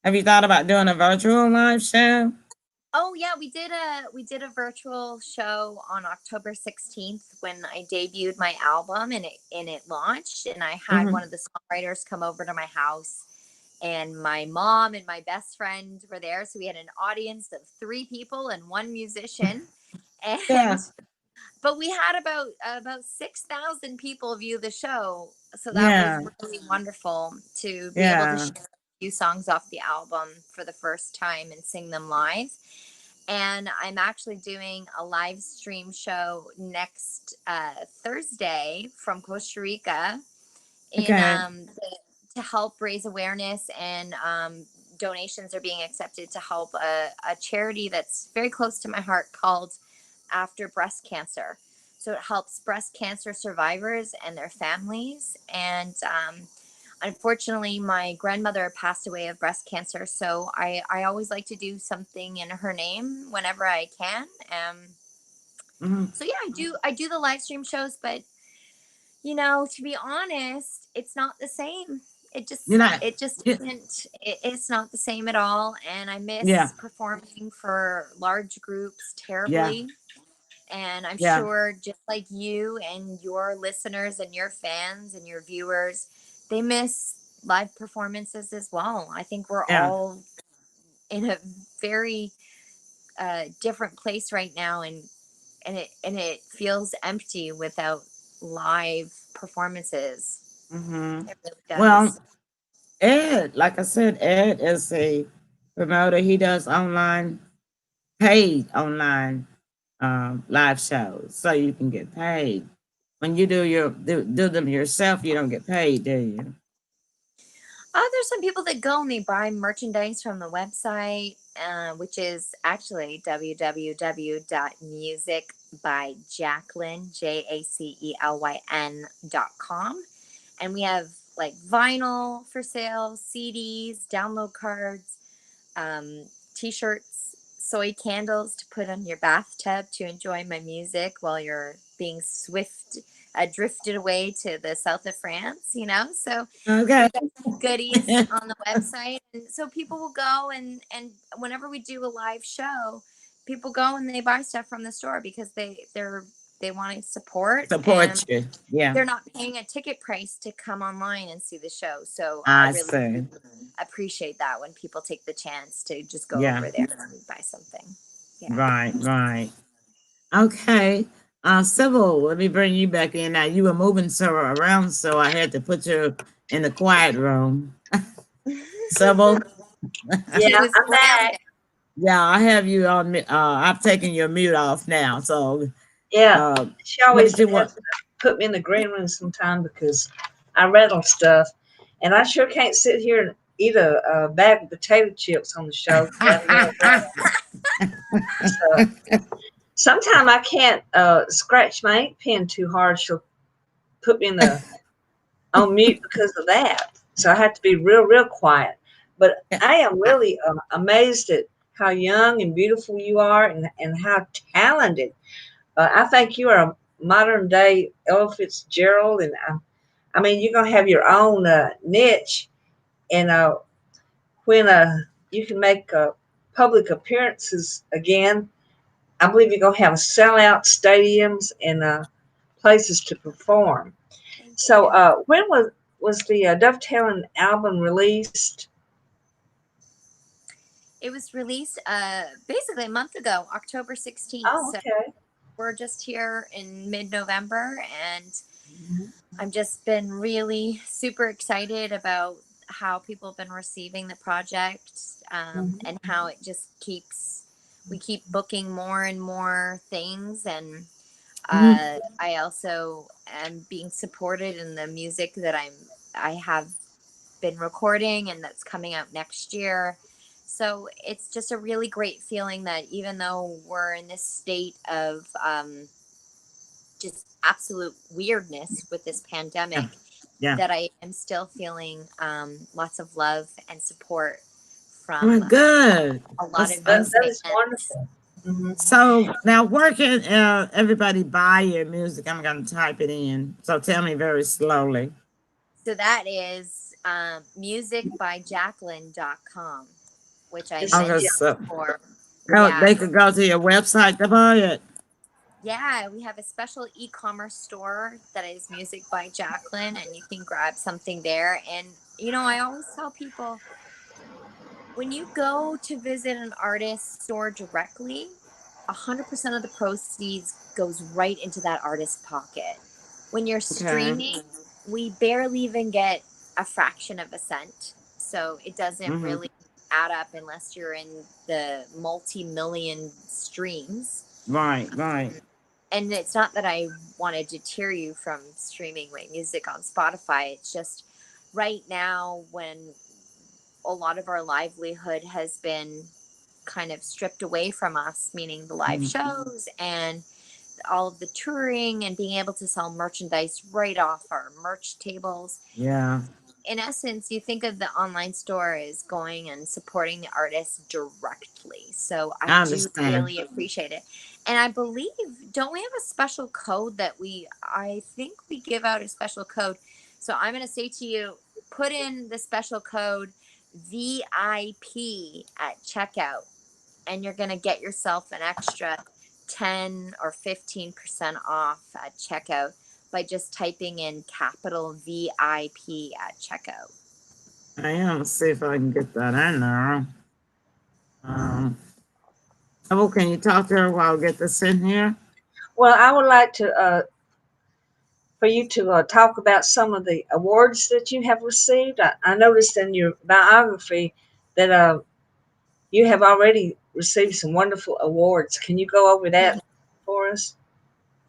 Have you thought about doing a virtual live show? Oh yeah, we did a virtual show on October 16th when I debuted my album, and it launched, and I had Hmm. one of the songwriters come over to my house, and my mom and my best friend were there, so we had an audience of 3 people and one musician. Yeah, And but we had about 6,000 people view the show, so that was yeah, really wonderful to be able to yeah. share a few songs off the album for the first time and sing them live. And I'm actually doing a live stream show next Thursday from Costa Rica in Okay. to help raise awareness, and donations are being accepted to help a charity that's very close to my heart called After Breast Cancer. So it helps breast cancer survivors and their families. And unfortunately, my grandmother passed away of breast cancer. So I always like to do something in her name whenever I can. Mhm. So yeah, I do the live stream shows, but to be honest, it's not the same. It You're just not. it just Yeah, isn't. It's not the same at all, and I yeah, miss performing for large groups yeah, terribly. And I'm yeah. sure, just like you and your listeners and your fans and your viewers, they miss live performances as well. I think we're Yeah. all in a very different place right now, and it feels empty without live performances. Hmm. It really Well, does. Ed, like I said, Ed is a promoter. He does paid online live shows, so you can get paid. When you do them yourself, you don't get paid, do you? There's some people that go and they buy merchandise from the website, which is actually www.musicbyjaclyn, JACELYN.com. And we have like vinyl for sale, CDs, download cards, um, t-shirts, soy candles to put on your bathtub to enjoy my music while you're being drifted away to the south of France, so Okay. we've got some goodies on the website, and so people will go and whenever we do a live show, people go and they buy stuff from the store because they want to support, and Support you. Yeah, they're not paying a ticket price to come online and see the show. So I I really see. appreciate that when people take the chance to just go Yeah, over there and buy something. Yeah. right, right. Okay. Sybil, let me bring you back in. Now you were moving so around, so I had to put you in the quiet room. Sybil, She Yeah, was I'm back. grounded. yeah, I have you on. I've taken your mute off now. So, Yeah, uh, she what always did you has want? to put me in the green room sometime because I rattle stuff, and I sure can't sit here and eat a bag of potato chips on the show because I love that. So sometimes I can't scratch my ink pen too hard. She'll put me in the on mute because of that. So I have to be real, real quiet. But I am really amazed at how young and beautiful you are, and how talented. I think you are a modern day Ella Fitzgerald, and I mean, you're gonna have your own niche, and when you can make public appearances again, I believe you're gonna have sellout stadiums and places to perform. Thank So, you. when was the Dovetailing album released? It was released basically a month ago, October 16th. Oh, So okay. we're just here in mid-November, and Mhm. I've just been really super excited about how people have been receiving the project, Mhm. and how we keep booking more and more things. And Mhm. I also am being supported in the music that I have been recording and that's coming out next year. So it's just a really great feeling that even though we're in this state of just absolute weirdness with this Yeah, pandemic, yeah. that I am still feeling lots of love and support Oh, from good. a lot That's of you That that's is fans. wonderful. Hmm. so. Now, where can everybody buy your music? I'm gonna type it in. So tell me very slowly. So that is musicbyjaclyn.com, which I It's Okay, yeah. mentioned so before. oh, Yeah. they could go to your website to buy it. Yeah, we have a special e-commerce store that is Music by Jacqueline, and you can grab something there. And I always tell people, when you go to visit an artist store directly, 100% of the proceeds goes right into that artist's pocket. When you're Okay. streaming, we barely even get a fraction of a cent. So it doesn't Mm-hmm. really add up unless you're in the multi-million streams. Right, right. And it's not that I want to deter you from streaming my music on Spotify. It's just right now, when a lot of our livelihood has been kind of stripped away from us, meaning the live Mhm. shows and all of the touring and being able to sell merchandise right off our merch tables. Yeah, In essence, you think of the online store as going and supporting the artist directly. So I I do understand. really appreciate it. And I believe, don't we have a special code I think we give out a special code. So I'm going to say to you, put in the special code VIP at checkout, and you're going to get yourself an extra 10 or 15% off at checkout by just typing in capital VIP at checkout. I am. See if I can get that in there. Um, oh, can you talk to her while I get this in here? Well, I would like to for you to talk about some of the awards that you have received. I noticed in your biography that you have already received some wonderful awards. Can you go over that for us?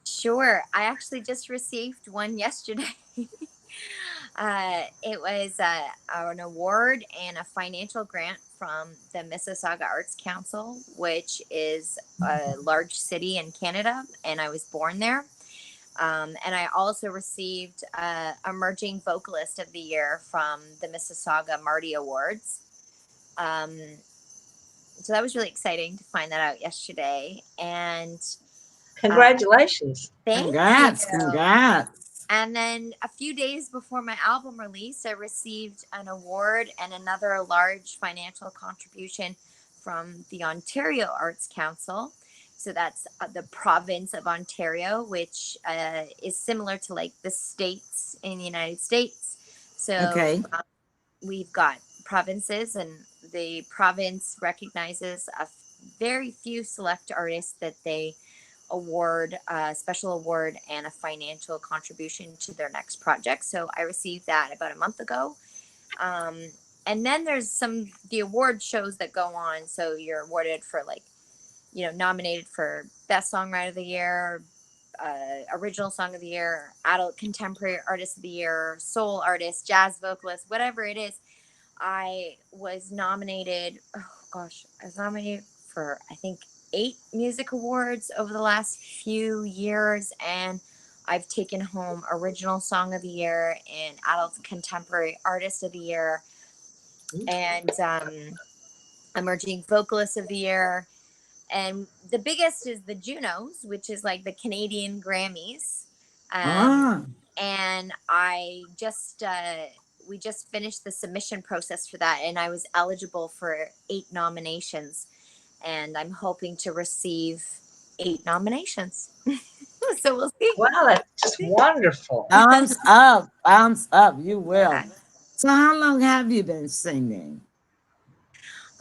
Sure. I actually just received one yesterday. It was an award and a financial grant from the Mississauga Arts Council, which is a large city in Canada, and I was born there. And I also received Emerging Vocalist of the Year from the Mississauga Marty Awards. Um, so that was really exciting to find that out yesterday. And Congratulations. thank Congrats, you. congrats. And then a few days before my album release, I received an award and another large financial contribution from the Ontario Arts Council. So that's the province of Ontario, which is similar to like the states in the United States. So Okay. we've got provinces, and the province recognizes a very few select artists that they award a special award and a financial contribution to their next project. So I received that about a month ago. And then there's the award shows that go on. So you're awarded for like, nominated for best songwriter of the year, original song of the year, adult contemporary artist of the year, soul artist, jazz vocalist, whatever it is. I was nominated. Oh gosh, I was nominated for I think 8 music awards over the last few years, and I've taken home original song of the year and adult contemporary artist of the year, and emerging vocalist of the year. And the biggest is the Junos, which is like the Canadian Grammys. Ah, And I just we just finished the submission process for that, and I was eligible for 8 nominations, and I'm hoping to receive 8 nominations. So we'll see. Wow, that's just wonderful. thumbs up, thumbs up. You will. Yeah. So, how long have you been singing?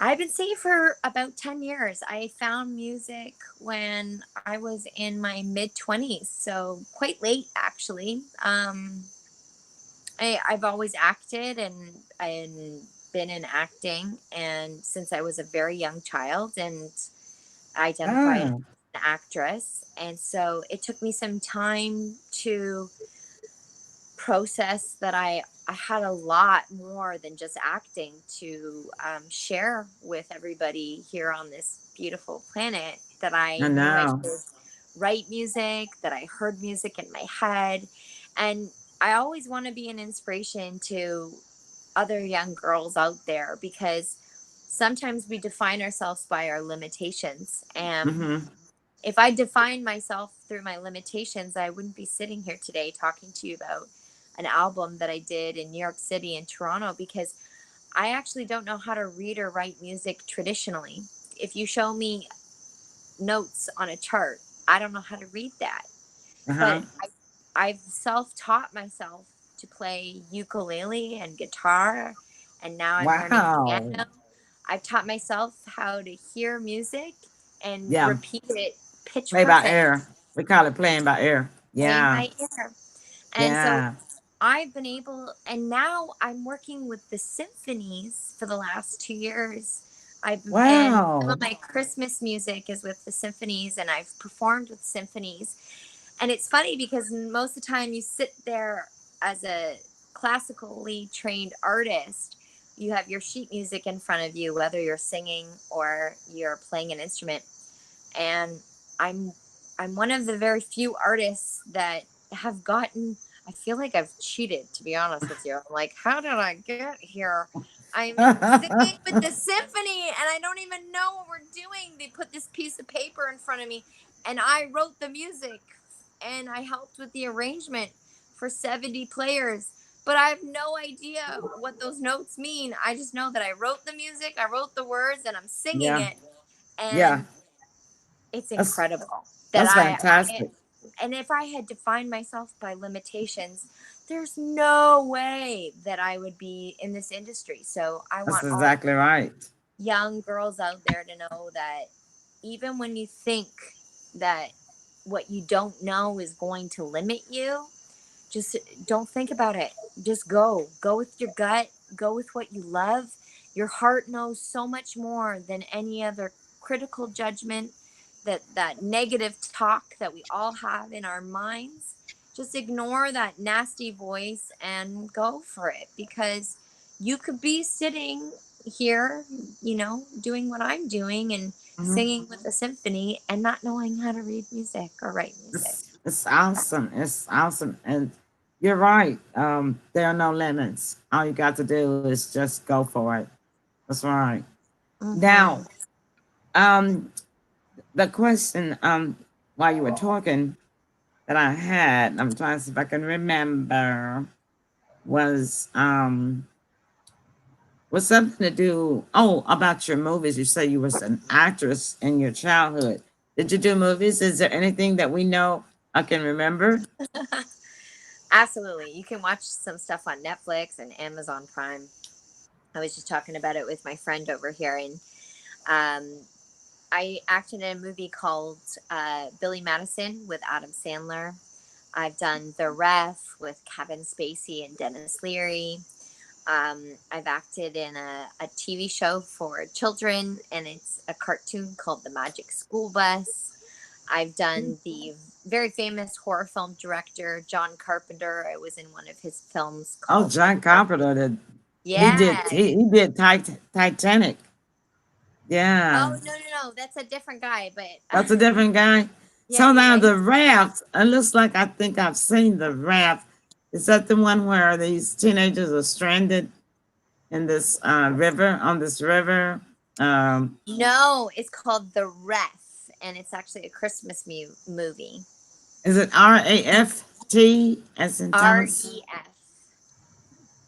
I've been singing for about 10 years. I found music when I was in my mid 20s, so quite late actually. I've always acted and been in acting, and since I was a very young child, and identified as Ah, an actress. And so it took me some time to process that I had a lot more than just acting to share with everybody here on this beautiful planet, that I I knew I know. could write music, that I heard music in my head. And I always want to be an inspiration to other young girls out there, because sometimes we define ourselves by our limitations. And Mm-hmm. if I defined myself through my limitations, I wouldn't be sitting here today talking to you about an album that I did in New York City and Toronto, because I actually don't know how to read or write music traditionally. If you show me notes on a chart, I don't know how to read that. Uh-huh. But I've self-taught myself to play ukulele and guitar, and now I'm learning Wow. piano. I've taught myself how to hear music and Yeah. repeat it pitch Play by perfect, ear. We call it playing by ear. playing Yeah. by ear. And so Yeah. I've been able, and now I'm working with the symphonies for the last 2 years. And some Wow. of my Christmas music is with the symphonies, and I've performed with symphonies. And it's funny because most of the time you sit there as a classically trained artist, you have your sheet music in front of you, whether you're singing or you're playing an instrument. And I'm I'm one of the very few artists that have gotten, I feel like I've cheated, to be honest with you. I'm like, how did I get here? I'm singing with the symphony and I don't even know what we're doing. They put this piece of paper in front of me and I wrote the music and I helped with the arrangement for 70 players. But I have no idea what those notes mean. I just know that I wrote the music, I wrote the words, and I'm singing Yeah. it. Yeah. And it's That's incredible that that's I fantastic. and if I had defined myself by limitations, there's no way that I would be in this industry. So I That's want all exactly right. young girls out there to know that even when you think that what you don't know is going to limit you, just don't think about it. Just go with your gut, go with what you love. Your heart knows so much more than any other critical judgment, that negative talk that we all have in our minds. Just ignore that nasty voice and go for it, because you could be sitting here, doing what I'm doing and Mhm. singing with a symphony and not knowing how to read music or write music. It's awesome. It's awesome. And you're right. There are no limits. All you got to do is just go for it. That's right. Mm-hmm. Now, the question while you were talking that I had, I'm trying to see if I can remember, was something to do about your movies. You say you was an actress in your childhood. Did you do movies? Is there anything that we know I can remember? Absolutely. You can watch some stuff on Netflix and Amazon Prime. I was just talking about it with my friend over here, and um, I acted in a movie called Billy Madison with Adam Sandler. I've done The Ref with Kevin Spacey and Dennis Leary. I've acted in a TV show for children, and it's a cartoon called The Magic School Bus. I've done the very famous horror film director John Carpenter. I was in one of his films Oh, called John Carpenter did. He did. Yeah. He did Titanic. Oh, Yeah, no, that's a different guy, but that's a different guy. So now yeah. the raft. It looks like I think I've seen the raft. Is that the one where these teenagers are stranded in this river on this river? Um, No, it's called The Ref, and it's actually a Christmas movie. is it RAFT as in Thomas? REF.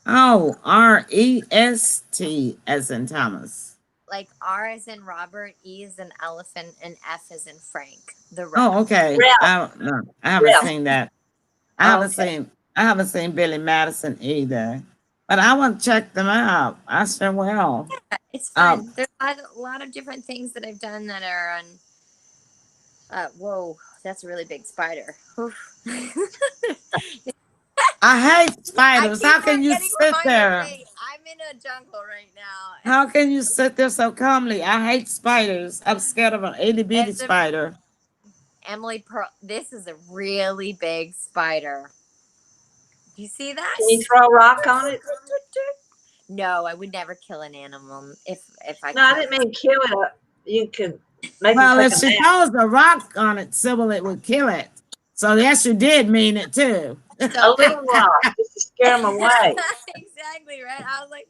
Oh, REST as in Thomas. Like R as in Robert, E as in elephant, and F as in Frank. The Oh, Ref. okay. Ralph, I don't know. I haven't Ralph. seen that. I Oh, haven't okay. seen I haven't seen Billy Madison either. But I want to check them out. I sure will. It's Um, fun. There's a lot of different things that I've done that are on. Whoa, that's a really big spider. Oof. I hate I spiders. keep How can you getting sit reminded. there? Wait, I'm in a jungle right now. How can you sit there so calmly? I hate spiders. I'm scared of an itty bitty It's a spider. Emily Pearl. This is a really big spider. You see that? Can you throw a rock on it? No, I would never kill an animal if I No, I could. didn't mean kill it. You could make them Well, take if a she nap. throws a rock on it, Sybil, it would kill it. So yes, you did mean it too. A So little rock just to scare them away. exactly right. I was like,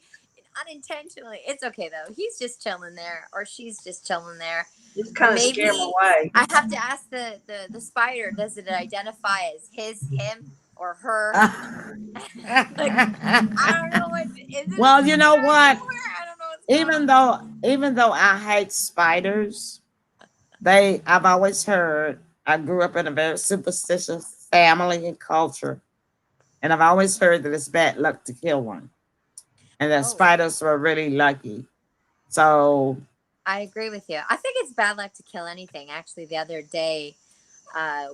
unintentionally. It's okay though. He's just chilling there, or she's just chilling there. Just kind of scare them Maybe away. I have to ask the spider. Does it identify as him, or her? Like, I don't know what is it. Well, A you know spider what? anymore? I don't know what's going Even on. though I hate spiders, I've always heard, I grew up in a very superstitious family and culture, and I've always heard that it's bad luck to kill one, and that Oh, spiders were really lucky. So, I agree with you. I think it's bad luck to kill anything. Actually, the other day,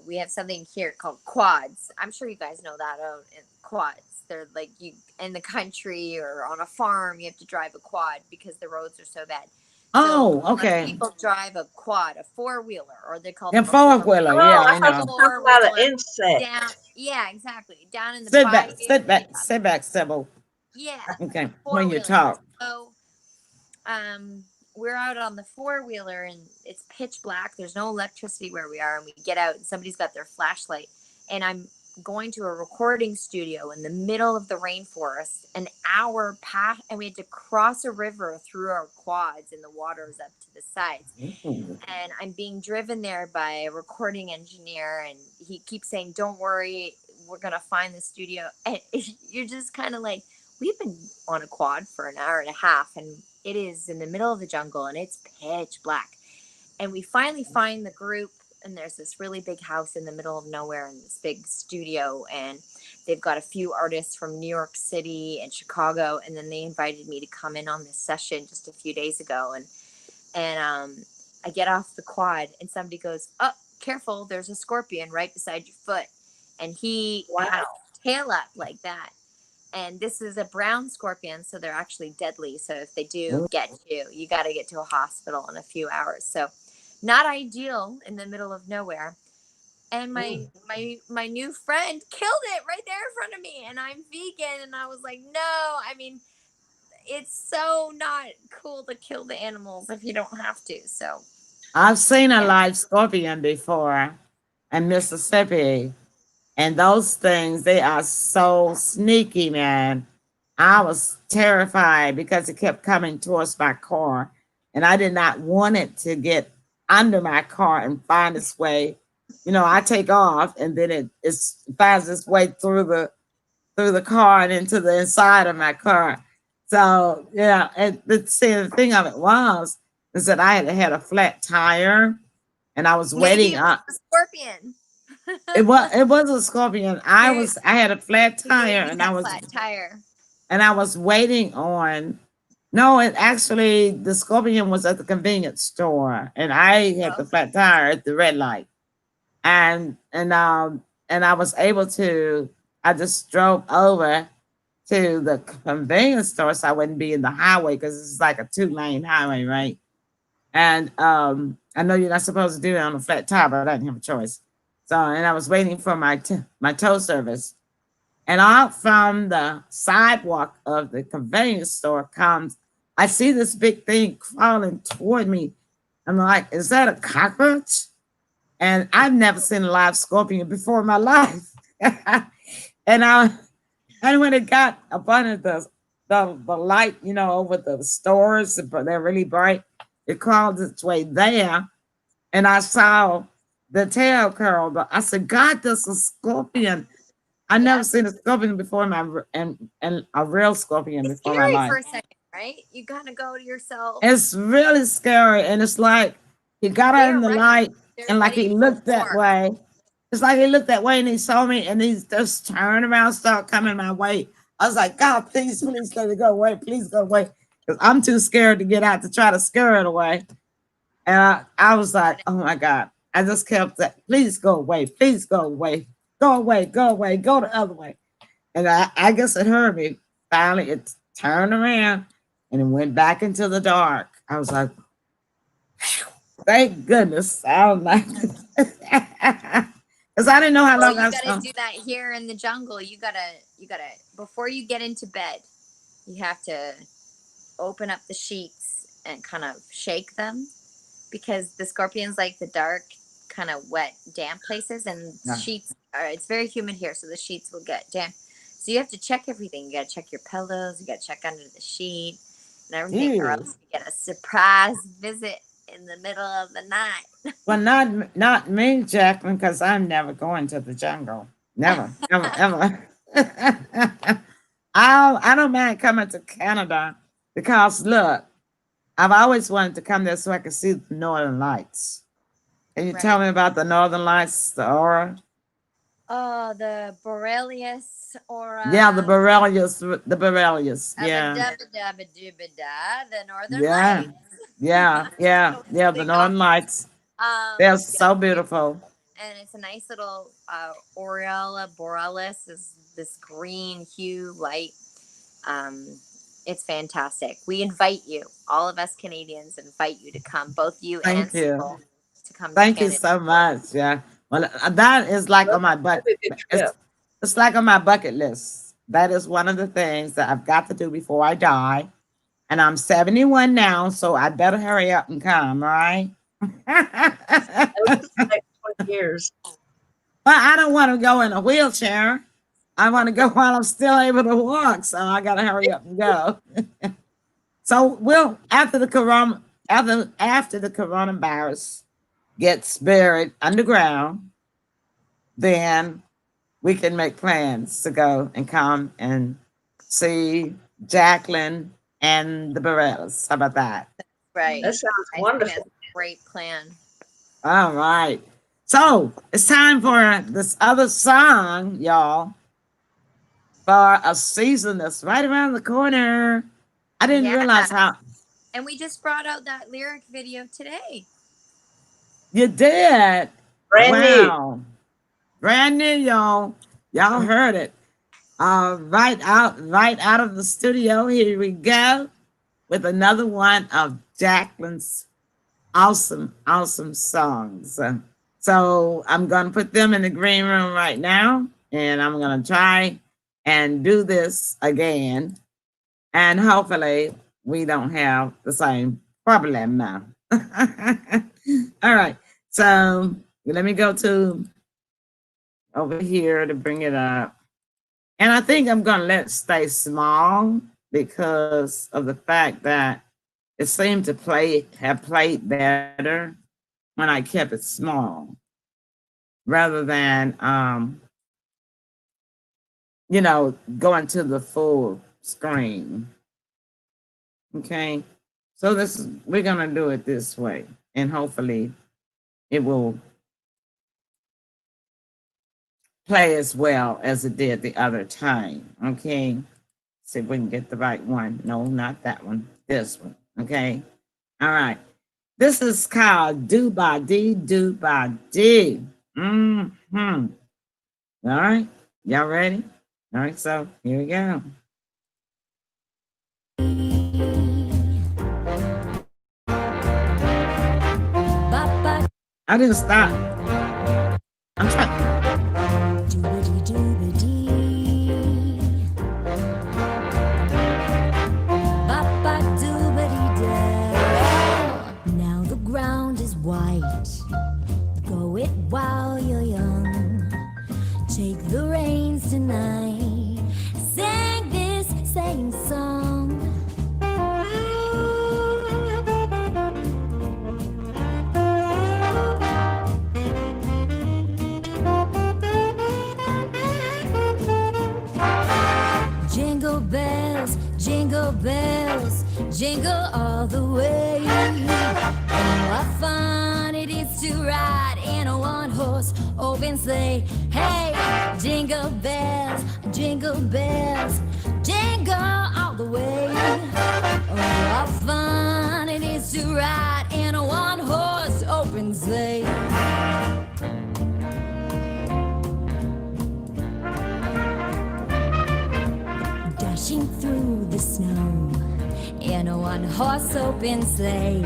we have something here called quads. I'm sure you guys know that. Quads. They're like you in the country or on a farm. You have to drive a quad because the roads are so bad. So oh, most okay, people drive a quad, a four wheeler, or they call yeah, them a four four wheeler, yeah, Oh, I I thought you know. were talking four about an wheeler insect. down. Yeah, exactly. Down in the Sit back, bayou. sit back, sit back, Sybil. Yeah, Okay, four when you wheeler. talk. So we're out on the four wheeler and it's pitch black. There's no electricity where we are, and we get out and somebody's got their flashlight, and I'm going to a recording studio in the middle of the rainforest, an hour past, and we had to cross a river through our quads, and the water's up to the sides. Ooh. And I'm being driven there by a recording engineer, and he keeps saying, "Don't worry, we're gonna find the studio." And you're just kind of like, we've been on a quad for an hour and a half, and it is in the middle of the jungle, and it's pitch black. And we finally find the group, and there's this really big house in the middle of nowhere in this big studio, and they've got a few artists from New York City and Chicago, and then they invited me to come in on this session just a few days ago, and I get off the quad and somebody goes, "Oh, careful, there's a scorpion right beside your foot," and he had his tail up like that. And this is a brown scorpion, so they're actually deadly. So if they do get you, you got to get to a hospital in a few hours. So not ideal in the middle of nowhere. And my new friend killed it right there in front of me, and I'm vegan, and I was like, no, I mean, it's so not cool to kill the animals if you don't have to. So I've seen a yeah. live scorpion before in Mississippi, and those things, they are so sneaky, man. I was terrified because it kept coming towards my car, and I did not want it to get under my car and find its way. You know, I take off, and then it finds its way through the car and into the inside of my car. So yeah, and the thing of it was is that I had a flat tire, and I was Maybe waiting. it was a scorpion. It was a scorpion. I had a flat tire, Maybe that flat tire. and I was waiting on. No, it actually the scorpion was at the convenience store, and I had the flat tire at the red light, and I was able to. I just drove over to the convenience store so I wouldn't be in the highway because it's like a 2-lane highway, right? And I know you're not supposed to do it on a flat tire, but I didn't have a choice. So, and I was waiting for my tow service. And out from the sidewalk of the convenience store comes, I see this big thing crawling toward me. I'm like, is that a cockroach? And I've never seen a live scorpion before in my life. And when it got up under the light, you know, over the stores, they're really bright, it crawled its way there. And I saw the tail curl, but I said, God, this is a scorpion. I never seen a scorpion before in my and a real scorpion It's before in my scary life. for a second, right? You gotta go to yourself. It's really scary, and it's like he got out in the light, and like he looked that way. It's like he looked that way, and he saw me, and he just turned around, started coming my way. I was like, God, please let it go away, please go away, because I'm too scared to get out to try to scare it away. And I was like, oh my God. I just kept saying, please go away, please go away, go away, go away, go the other way. And I guess it heard me. Finally, it turned around and it went back into the dark. I was like, thank goodness. I was like, because I didn't know how long I was you gotta do that here in the jungle. You gotta before you get into bed, you have to open up the sheets and kind of shake them, because the scorpions like the dark, kind of wet, damp places, and sheets are, it's very humid here, so the sheets will get damp. So you have to check everything. You gotta check your pillows, you gotta check under the sheet and everything, or else you get a surprise visit in the middle of the night. Well, not me, Jacqueline, because I'm never going to the jungle. Never, ever, ever. I don't mind coming to Canada because look, I've always wanted to come there so I could see the Northern Lights. Can you tell me about the Northern Lights, the aura? Oh, the Borelius aura. Yeah, the Borelius, yeah. The Northern Lights. Yeah, the Northern Lights. They're so beautiful. And it's a nice little aureola borealis, is this green hue light. It's fantastic. We invite you, all of us Canadians, invite you to come, both you and Sybil, to come. Thank you so much. Yeah. Well, that is like on my bucket. It's like on my bucket list. That is one of the things that I've got to do before I die. And I'm 71 now, so I better hurry up and come, all right? Like 20 years. But I don't want to go in a wheelchair. I want to go while I'm still able to walk, so I got to hurry up and go. So after the coronavirus gets buried underground, then we can make plans to go and come and see JACELYN and the Bareilles. How about that? Right. That sounds wonderful. Great plan. All right. So it's time for this other song, y'all, for a season that's right around the corner. I didn't realize Yeah. how And we just brought out that lyric video today. you did. Brand new. Wow. Brand new, y'all. Y'all heard it. Right out of the studio. Here we go with another one of Jacqueline's awesome songs. So I'm gonna put them in the green room right now, and I'm gonna try and do this again, and hopefully we don't have the same problem now. All right, so let me go to over here to bring it up. And I think I'm gonna let it stay small because of the fact that it seemed to have played better when I kept it small rather than going to the full screen. Okay. So we're gonna do it this way, and hopefully it will play as well as it did the other time. Okay. See if we can get the right one. No, not that one. This one. Okay. All right. This is called Do By D, Do By D. Mm-hmm. All right. Y'all ready? All right. So here we go. I didn't stop. I'm trying. Now the ground is white. Go it while you're young. Take the reins tonight. Sing this same song. Jingle bells, jingle bells, jingle all the way. Oh, what fun it is to ride in a one-horse open sleigh. Hey, jingle bells, jingle bells, jingle all the way. Oh, what fun it is to ride in a one-horse open sleigh. Dashing through the snow in a one-horse open sleigh.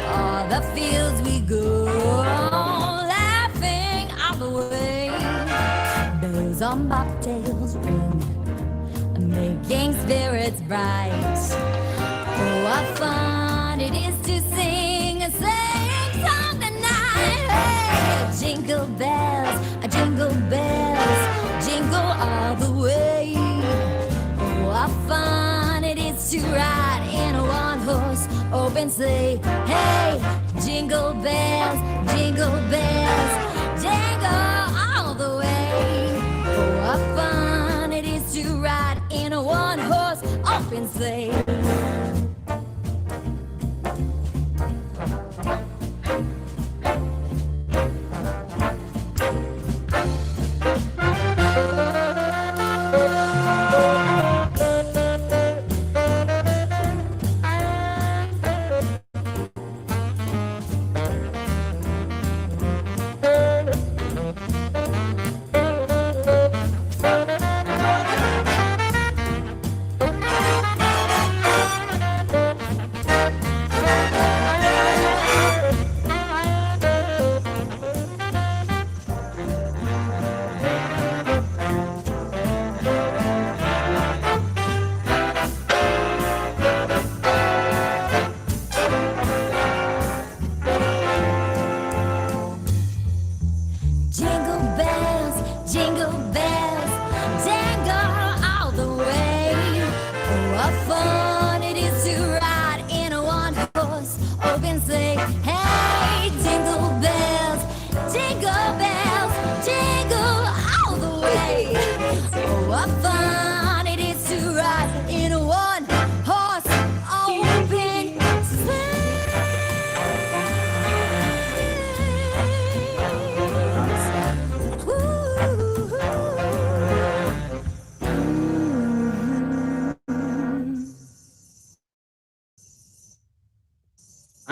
All the fields we go, laughing all the way. Bells on bobtails ring, making spirits bright. Oh, what fun it is to sing a sleighing song tonight. Hey, jingle bells, jingle all the way. What fun it is to ride in a one-horse open sleigh. Hey, jingle bells, jingle all the way. What fun it is to ride in a one-horse open sleigh.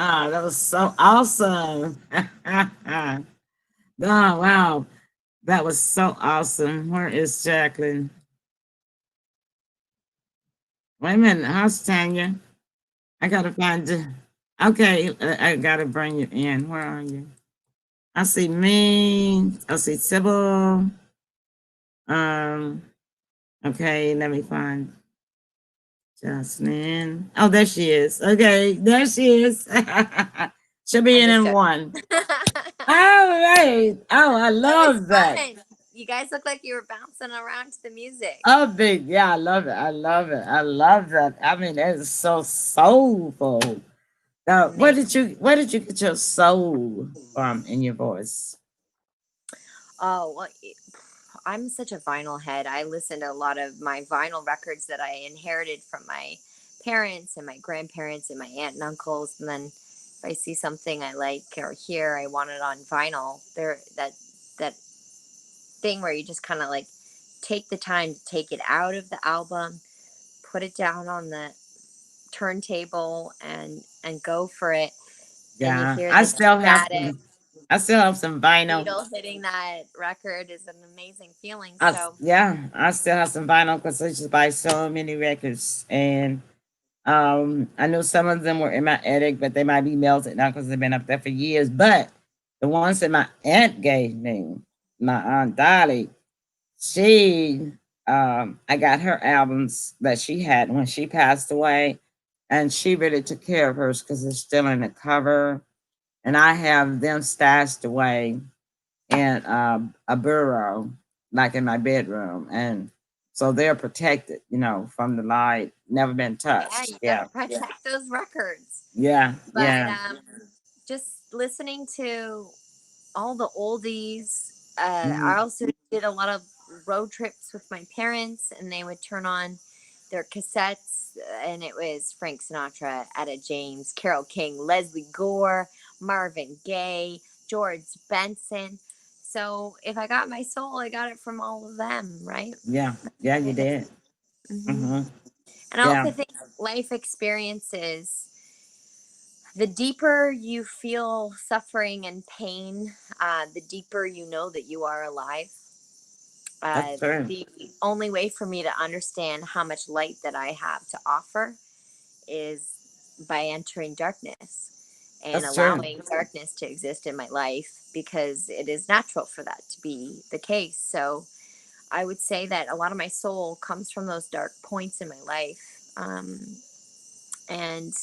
Ah, that was so awesome. Oh, wow. That was so awesome. Where is Jacqueline? Wait a minute. How's Tanya? I gotta find you. Okay, I gotta bring you in. Where are you? I see me. I see Sybil. Um, okay, let me find Jocelyn. Oh, there she is. Okay, there she is. She'll be I'm in just in joking. one. All right. Oh, I That was love that. fun. You guys look like you were bouncing around to the music. Oh, big. Yeah, I love it. I love it. I love that. I mean, that is so soulful. Now, Thanks. where did you get your soul from in your voice? Oh, well, I'm such a vinyl head. I listen to a lot of my vinyl records that I inherited from my parents and my grandparents and my aunt and uncles. And then if I see something I like or hear, I want it on vinyl. There, that thing where you just kind of like take the time to take it out of the album, put it down on the turntable, and go for it. And you Yeah, hear I the still have static some. I still have some vinyl. needle hitting that record is an amazing feeling. I So yeah, I still have some vinyl because I just buy so many records, and I know some of them were in my attic, but they might be melted now because they've been up there for years. But the ones that my aunt gave me, my aunt Dolly, she, I got her albums that she had when she passed away, and she really took care of hers because they're still in the cover, and I have them stashed away in a bureau, like in my bedroom, and so they're protected, from the light, never been yeah, touched. you got to Yeah, protect those records. yeah, But yeah. just listening to all the oldies. I Mhm. also did a lot of road trips with my parents, and they would turn on their cassettes, and it was Frank Sinatra, Etta James, Carole King, Leslie Gore, Marvin Gaye, George Benson. So if I got my soul, I got it from all of them, right? Yeah, yeah, you did. Hmm. Hmm. And I Yeah, also think life experiences, the deeper you feel suffering and pain, the deeper you know that you are alive. that's true. The only way for me to understand how much light that I have to offer is by entering darkness and That's true. allowing darkness to exist in my life, because it is natural for that to be the case. So I would say that a lot of my soul comes from those dark points in my life. And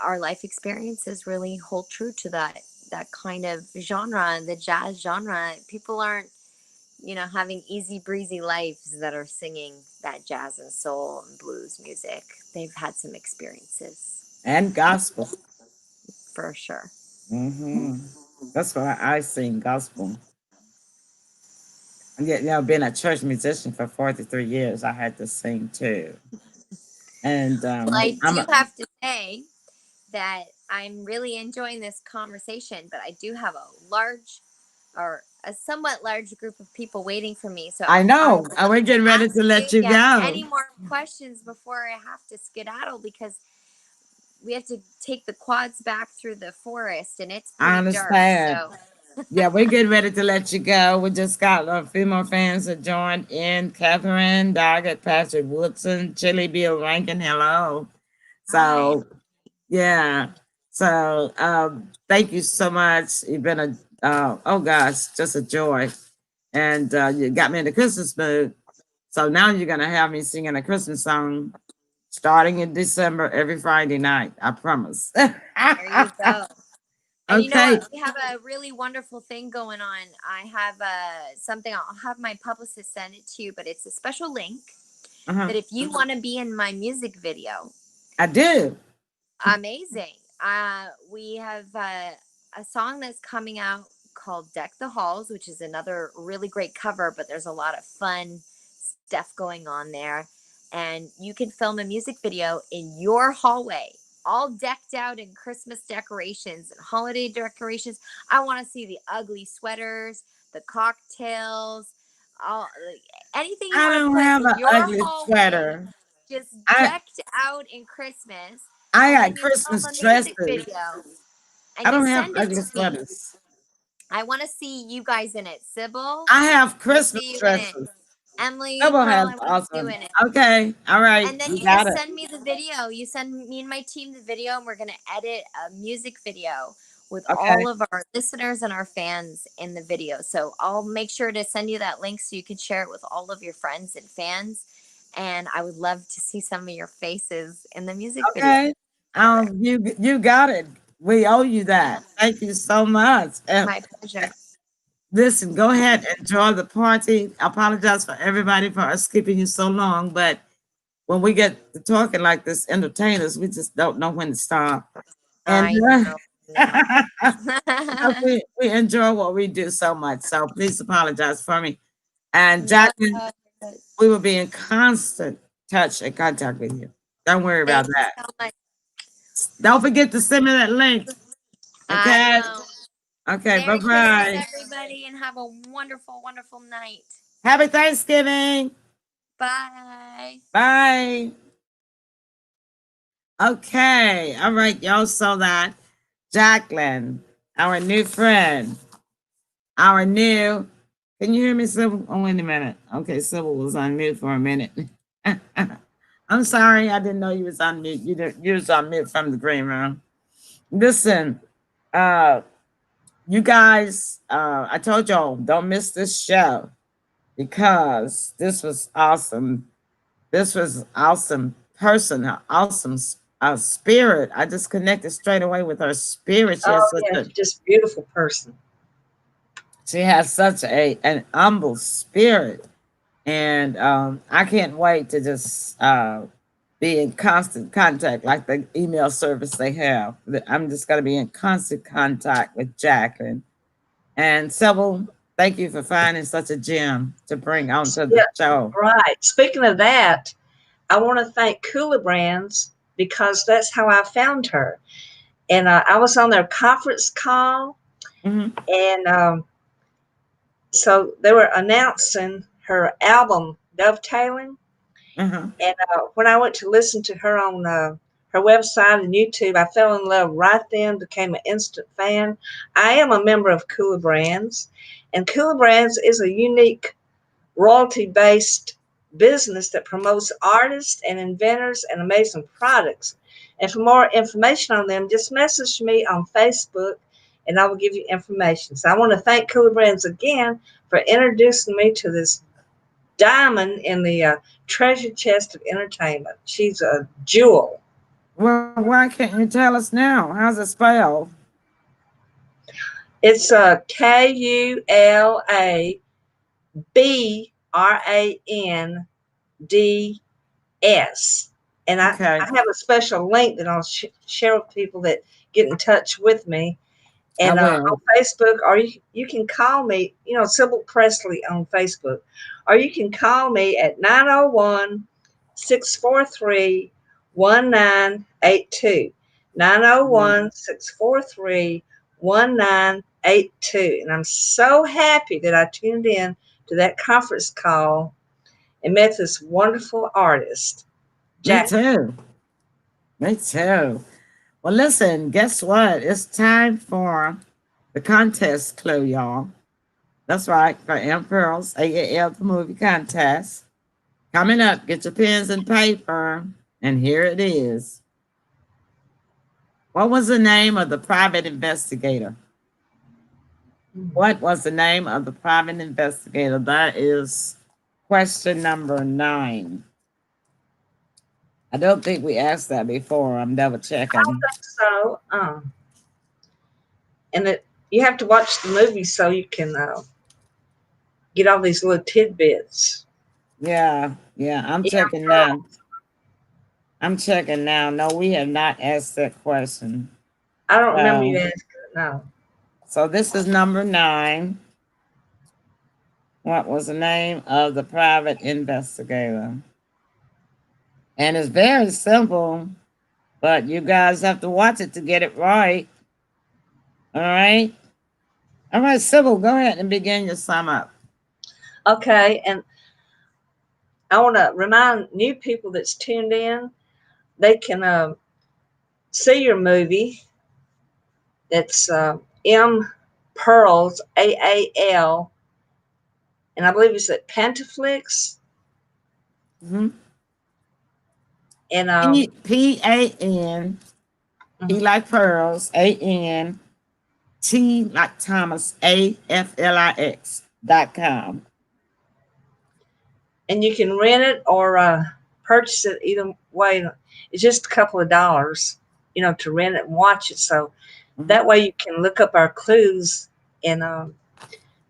our life experiences really hold true to that kind of genre, the jazz genre. People aren't, having easy breezy lives that are singing that jazz and soul and blues music. They've had some experiences And gospel. for sure. Hmm. That's why I sing gospel. And yet, being a church musician for 43 years, I had to sing too. And Well, I I'm do have to say that I'm really enjoying this conversation, but I do have a large, or a somewhat large group of people waiting for me. So I I know. would We're love to getting ready ask to you let if you you have go. any more questions before I have to skedaddle, because we have to take the quads back through the forest and it's I pretty dark. understand. So, Yeah, we're getting ready to let you go. We just got a few more fans that joined in. Catherine Doggett, Patrick Woodson, Chili Bill Rankin. Hello. hi. So yeah. So thank you so much. You've been a oh gosh, just a joy. And you got me in the Christmas mood. So now you're gonna have me singing a Christmas song starting in December every Friday night. I promise. There you go. And you know Okay. what? We have a really wonderful thing going on. I have something, I'll have my publicist send it to you, but it's a special link Uh-huh. that if you want to be in my music video, I do. amazing. We have a song that's coming out called Deck the Halls, which is another really great cover, but there's a lot of fun stuff going on there. And you can film a music video in your hallway, all decked out in Christmas decorations and holiday decorations. I want to see the ugly sweaters, the cocktails, all anything you I want to don't put have in an your ugly hallway, sweater. just I decked out in Christmas. I and got then you film Christmas a music dresses. video I and you don't have send it ugly to me. sweaters. I want to see you guys in it. Sybil, I have I want to Christmas see you in it. dresses. Emily, Double Pearl, has I want to see you awesome. in it. Okay, all right, And then you you got just it. send me the video. You send me and my team the video, and we're going to edit a music video with Okay, all of our listeners and our fans in the video. So I'll make sure to send you that link so you can share it with all of your friends and fans. And I would love to see some of your faces in the music video okay. together. You got it. We owe you that. Thank you so much. And My pleasure. listen, go ahead and enjoy the party. I apologize for everybody for us keeping you so long, but when we get to talking like this, entertainers, we just don't know when to stop. And I know. because we enjoy what we do so much. So please apologize for me. And No, Jacqueline, we will be in constant touch and contact with you. Don't worry about thank you that. so much. Don't forget to send me that link. I Okay. will. Okay. Bye Merry Christmas, bye. everybody, and have a wonderful, wonderful night. Happy Thanksgiving. Bye. Bye. Okay. All right, y'all saw that. Jacqueline, our new friend, our new. Can you hear me, Sybil? Oh, wait a minute. Okay, Sybil was on mute for a minute. I'm sorry, I didn't know you was on mute. You was on mute from the green room. Listen, uh, you guys, I told y'all don't miss this show because this was awesome. This was awesome person, an awesome spirit. I just connected straight away with her spirit. Oh, yeah, just beautiful person. She has such an humble spirit, and I can't wait to just be in constant contact, like the email service they have. I'm just going to be in constant contact with Jacqueline. And Sybil, thank you for finding such a gem to bring onto the Yeah, show. right. Speaking of that, I want to thank Cooler Brands because that's how I found her. And I was on their conference call, Mm-hmm. and so they were announcing her album, Dovetailing. Uh-huh. And when I went to listen to her on her website and YouTube, I fell in love right then, became an instant fan. I am a member of Cooler Brands, and Cooler Brands is a unique royalty-based business that promotes artists and inventors and amazing products. And for more information on them, just message me on Facebook and I will give you information. So I want to thank Cooler Brands again for introducing me to this diamond in the treasure chest of entertainment. She's a jewel. Well, why can't you tell us now? How's it spelled? It's KULABRANDS. And Okay. I have a special link that I'll share with people that get in touch with me. I And will. on Facebook, or you can call me, Sybil Presley on Facebook, or you can call me at 901-643-1982. 901-643-1982. And I'm so happy that I tuned in to that conference call and met this wonderful artist, Me Jack. too. Me too. Well, listen, guess what? It's time for the contest clue, y'all. That's right, for M Pearl's AAL the movie contest. Coming up, get your pens and paper, and here it is. What was the name of the private investigator? What was the name of the private investigator? That is question number 9. I don't think we asked that before. I'm double checking. So, and you have to watch the movie so you can get all these little tidbits. Yeah, I'm checking now. I'm checking now. No, we have not asked that question. I don't remember you asking it. No. So this is number 9. What was the name of the private investigator? And it's very simple, but you guys have to watch it to get it right. All right. All right, Sybil, go ahead and begin your sum up. Okay, and I want to remind new people that's tuned in, they can see your movie. That's M Pearls AAL, and I believe it's at Pantaflix. Mhm. And Pan, P like pearls, AN, T like Thomas, AFLIX.com. and you can rent it or purchase it either way. It's just a couple of dollars, to rent it and watch it. So Mhm. that way you can look up our clues and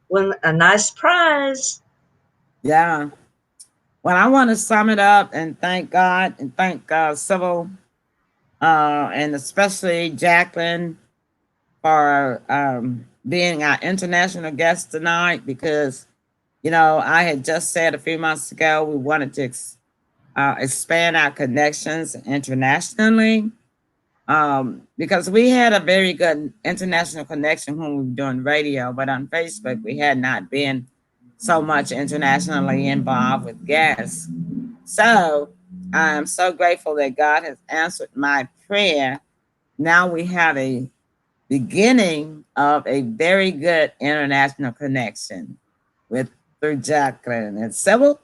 win a nice prize. Yeah. Well, I want to sum it up and thank God and thank Civil and especially Jacqueline for being our international guest tonight because, I had just said a few months ago we wanted to expand our connections internationally because we had a very good international connection when we were doing radio, but on Facebook we had not been so much internationally involved with guests. So I'm so grateful that God has answered my prayer. Now we have a beginning of a very good international connection with through Jacqueline and Sybil.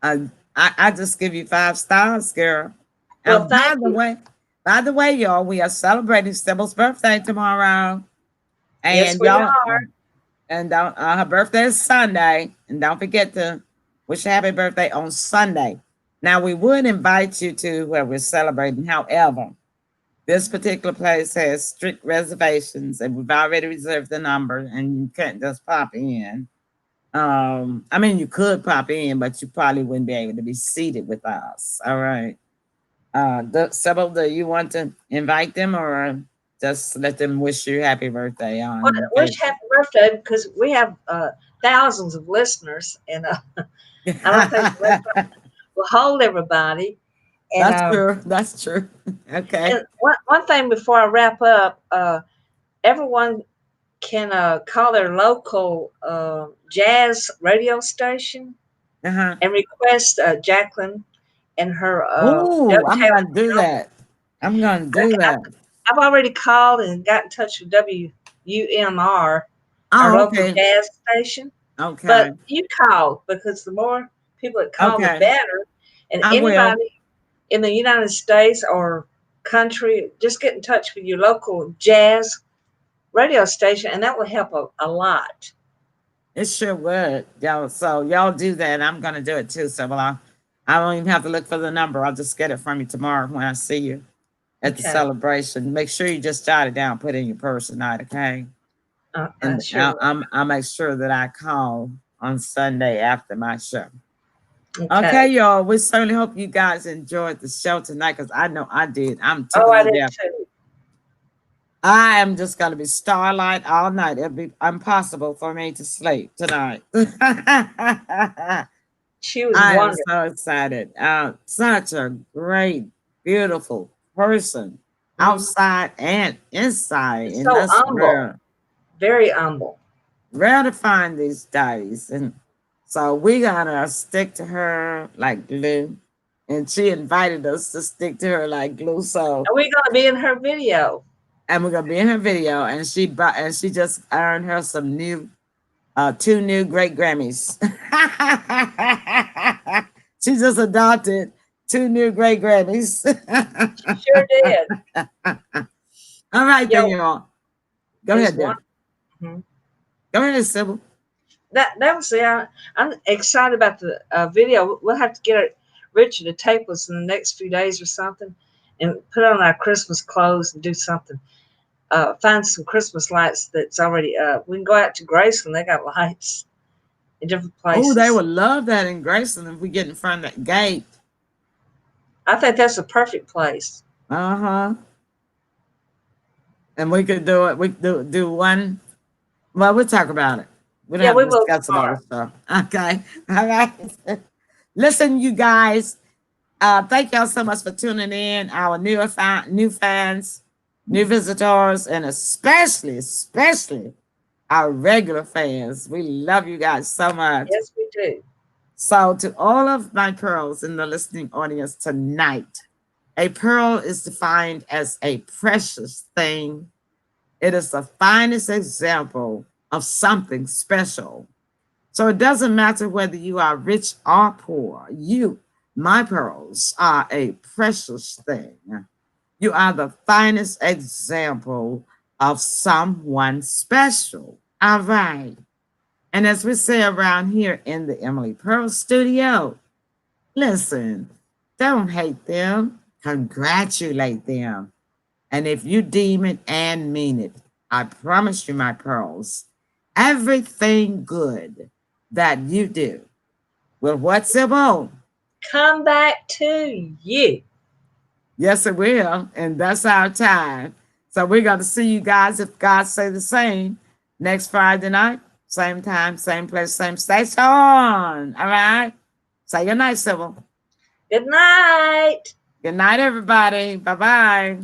I just give you 5 stars, girl. Well, And thank you. by the way, y'all, we are celebrating Sybil's birthday tomorrow, Yes, and we y'all, are. and don't, her birthday is Sunday, and don't forget to wish her happy birthday on Sunday. Now we would invite you to where we're celebrating. However, this particular place has strict reservations, and we've already reserved the number, and you can't just pop in. I mean, you could pop in, but you probably wouldn't be able to be seated with us. All right. Sybil, do you want to invite them or just let them wish you happy birthday Well, on wish happy birthday because we have thousands of listeners, and I don't think the Facebook? website will hold everybody. And That's true. That's true. Okay. one thing before I wrap up, everyone can call their local jazz radio station Uh-huh. and request Jacqueline and her Oh, I'm dovetail. gonna do that. I'm gonna do Okay, that. I've already called and got in touch with WUMR, our Oh, local okay. jazz station. Okay. But you call because the more people that call, the Okay. better. And I will. anybody in the United States or country, just get in touch with your local jazz radio station, and that will help a lot. It sure would. Y'all, so y'all do that. I'm gonna do it too. So I don't even have to look for the number. I'll just get it from you tomorrow when I see you at the Okay. celebration. Make sure you just jot it down, put it in your purse tonight, okay? I And sure will. I'll make sure that I call on Sunday after my show. Okay, Okay. y'all. We certainly hope you guys enjoyed the show tonight because I know I did. I'm Oh, tickled I to did death. too. I am just gonna be starlight all night. It'll be impossible for me to sleep tonight. She was I am wonderful. so excited. Such a great, beautiful person, Mhm. outside and inside She's in so this humble, world. very humble. Rare to find these days. And so we gotta stick to her like glue. And she invited us to stick to her like glue. So And we're going to be in her video. and we're gonna be in her video and she just earned her some new 2 new great Grammys. She just adopted 2 new great Grammys. She sure did. All right, then, Yo, y'all. Go it's ahead, one. there. Mhm. Go ahead, Sybil. That was it. I'm excited about the video. We'll have to get Richard to tape us in the next few days or something, and put on our Christmas clothes and do something. Find some Christmas lights that's already up. We can go out to Graceland. They got lights in different Oh, they places. would love that in Graceland if we get in front of that gate. I think that's a perfect place. Uh-huh. And we could do it. We could do one. Well, we'll talk about it. We don't Yeah, have we to will discuss it all tomorrow. this stuff. Okay. All right. Listen, you guys. Thank y'all so much for tuning in. Our new fans, new visitors, and especially our regular fans. We love you guys so much. Yes, we do. So, to all of my pearls in the listening audience tonight, A pearl is defined as a precious thing. It is the finest example of something special. So it doesn't matter whether you are rich or poor. You, my pearls, are a precious thing. You are the finest example of someone special. All right. And as we say around here in the Emily Pearl studio, listen, don't hate them, congratulate them. And if you deem it and mean it, I promise you, my pearls, everything good that you do will what's it will? Come back to you. Yes, it will. And that's our time. So we're going to see you guys, if God say the same, next Friday night, same time, same place, same station. All right. Say good night, Sybil. Good night. Good night, everybody. Bye-bye.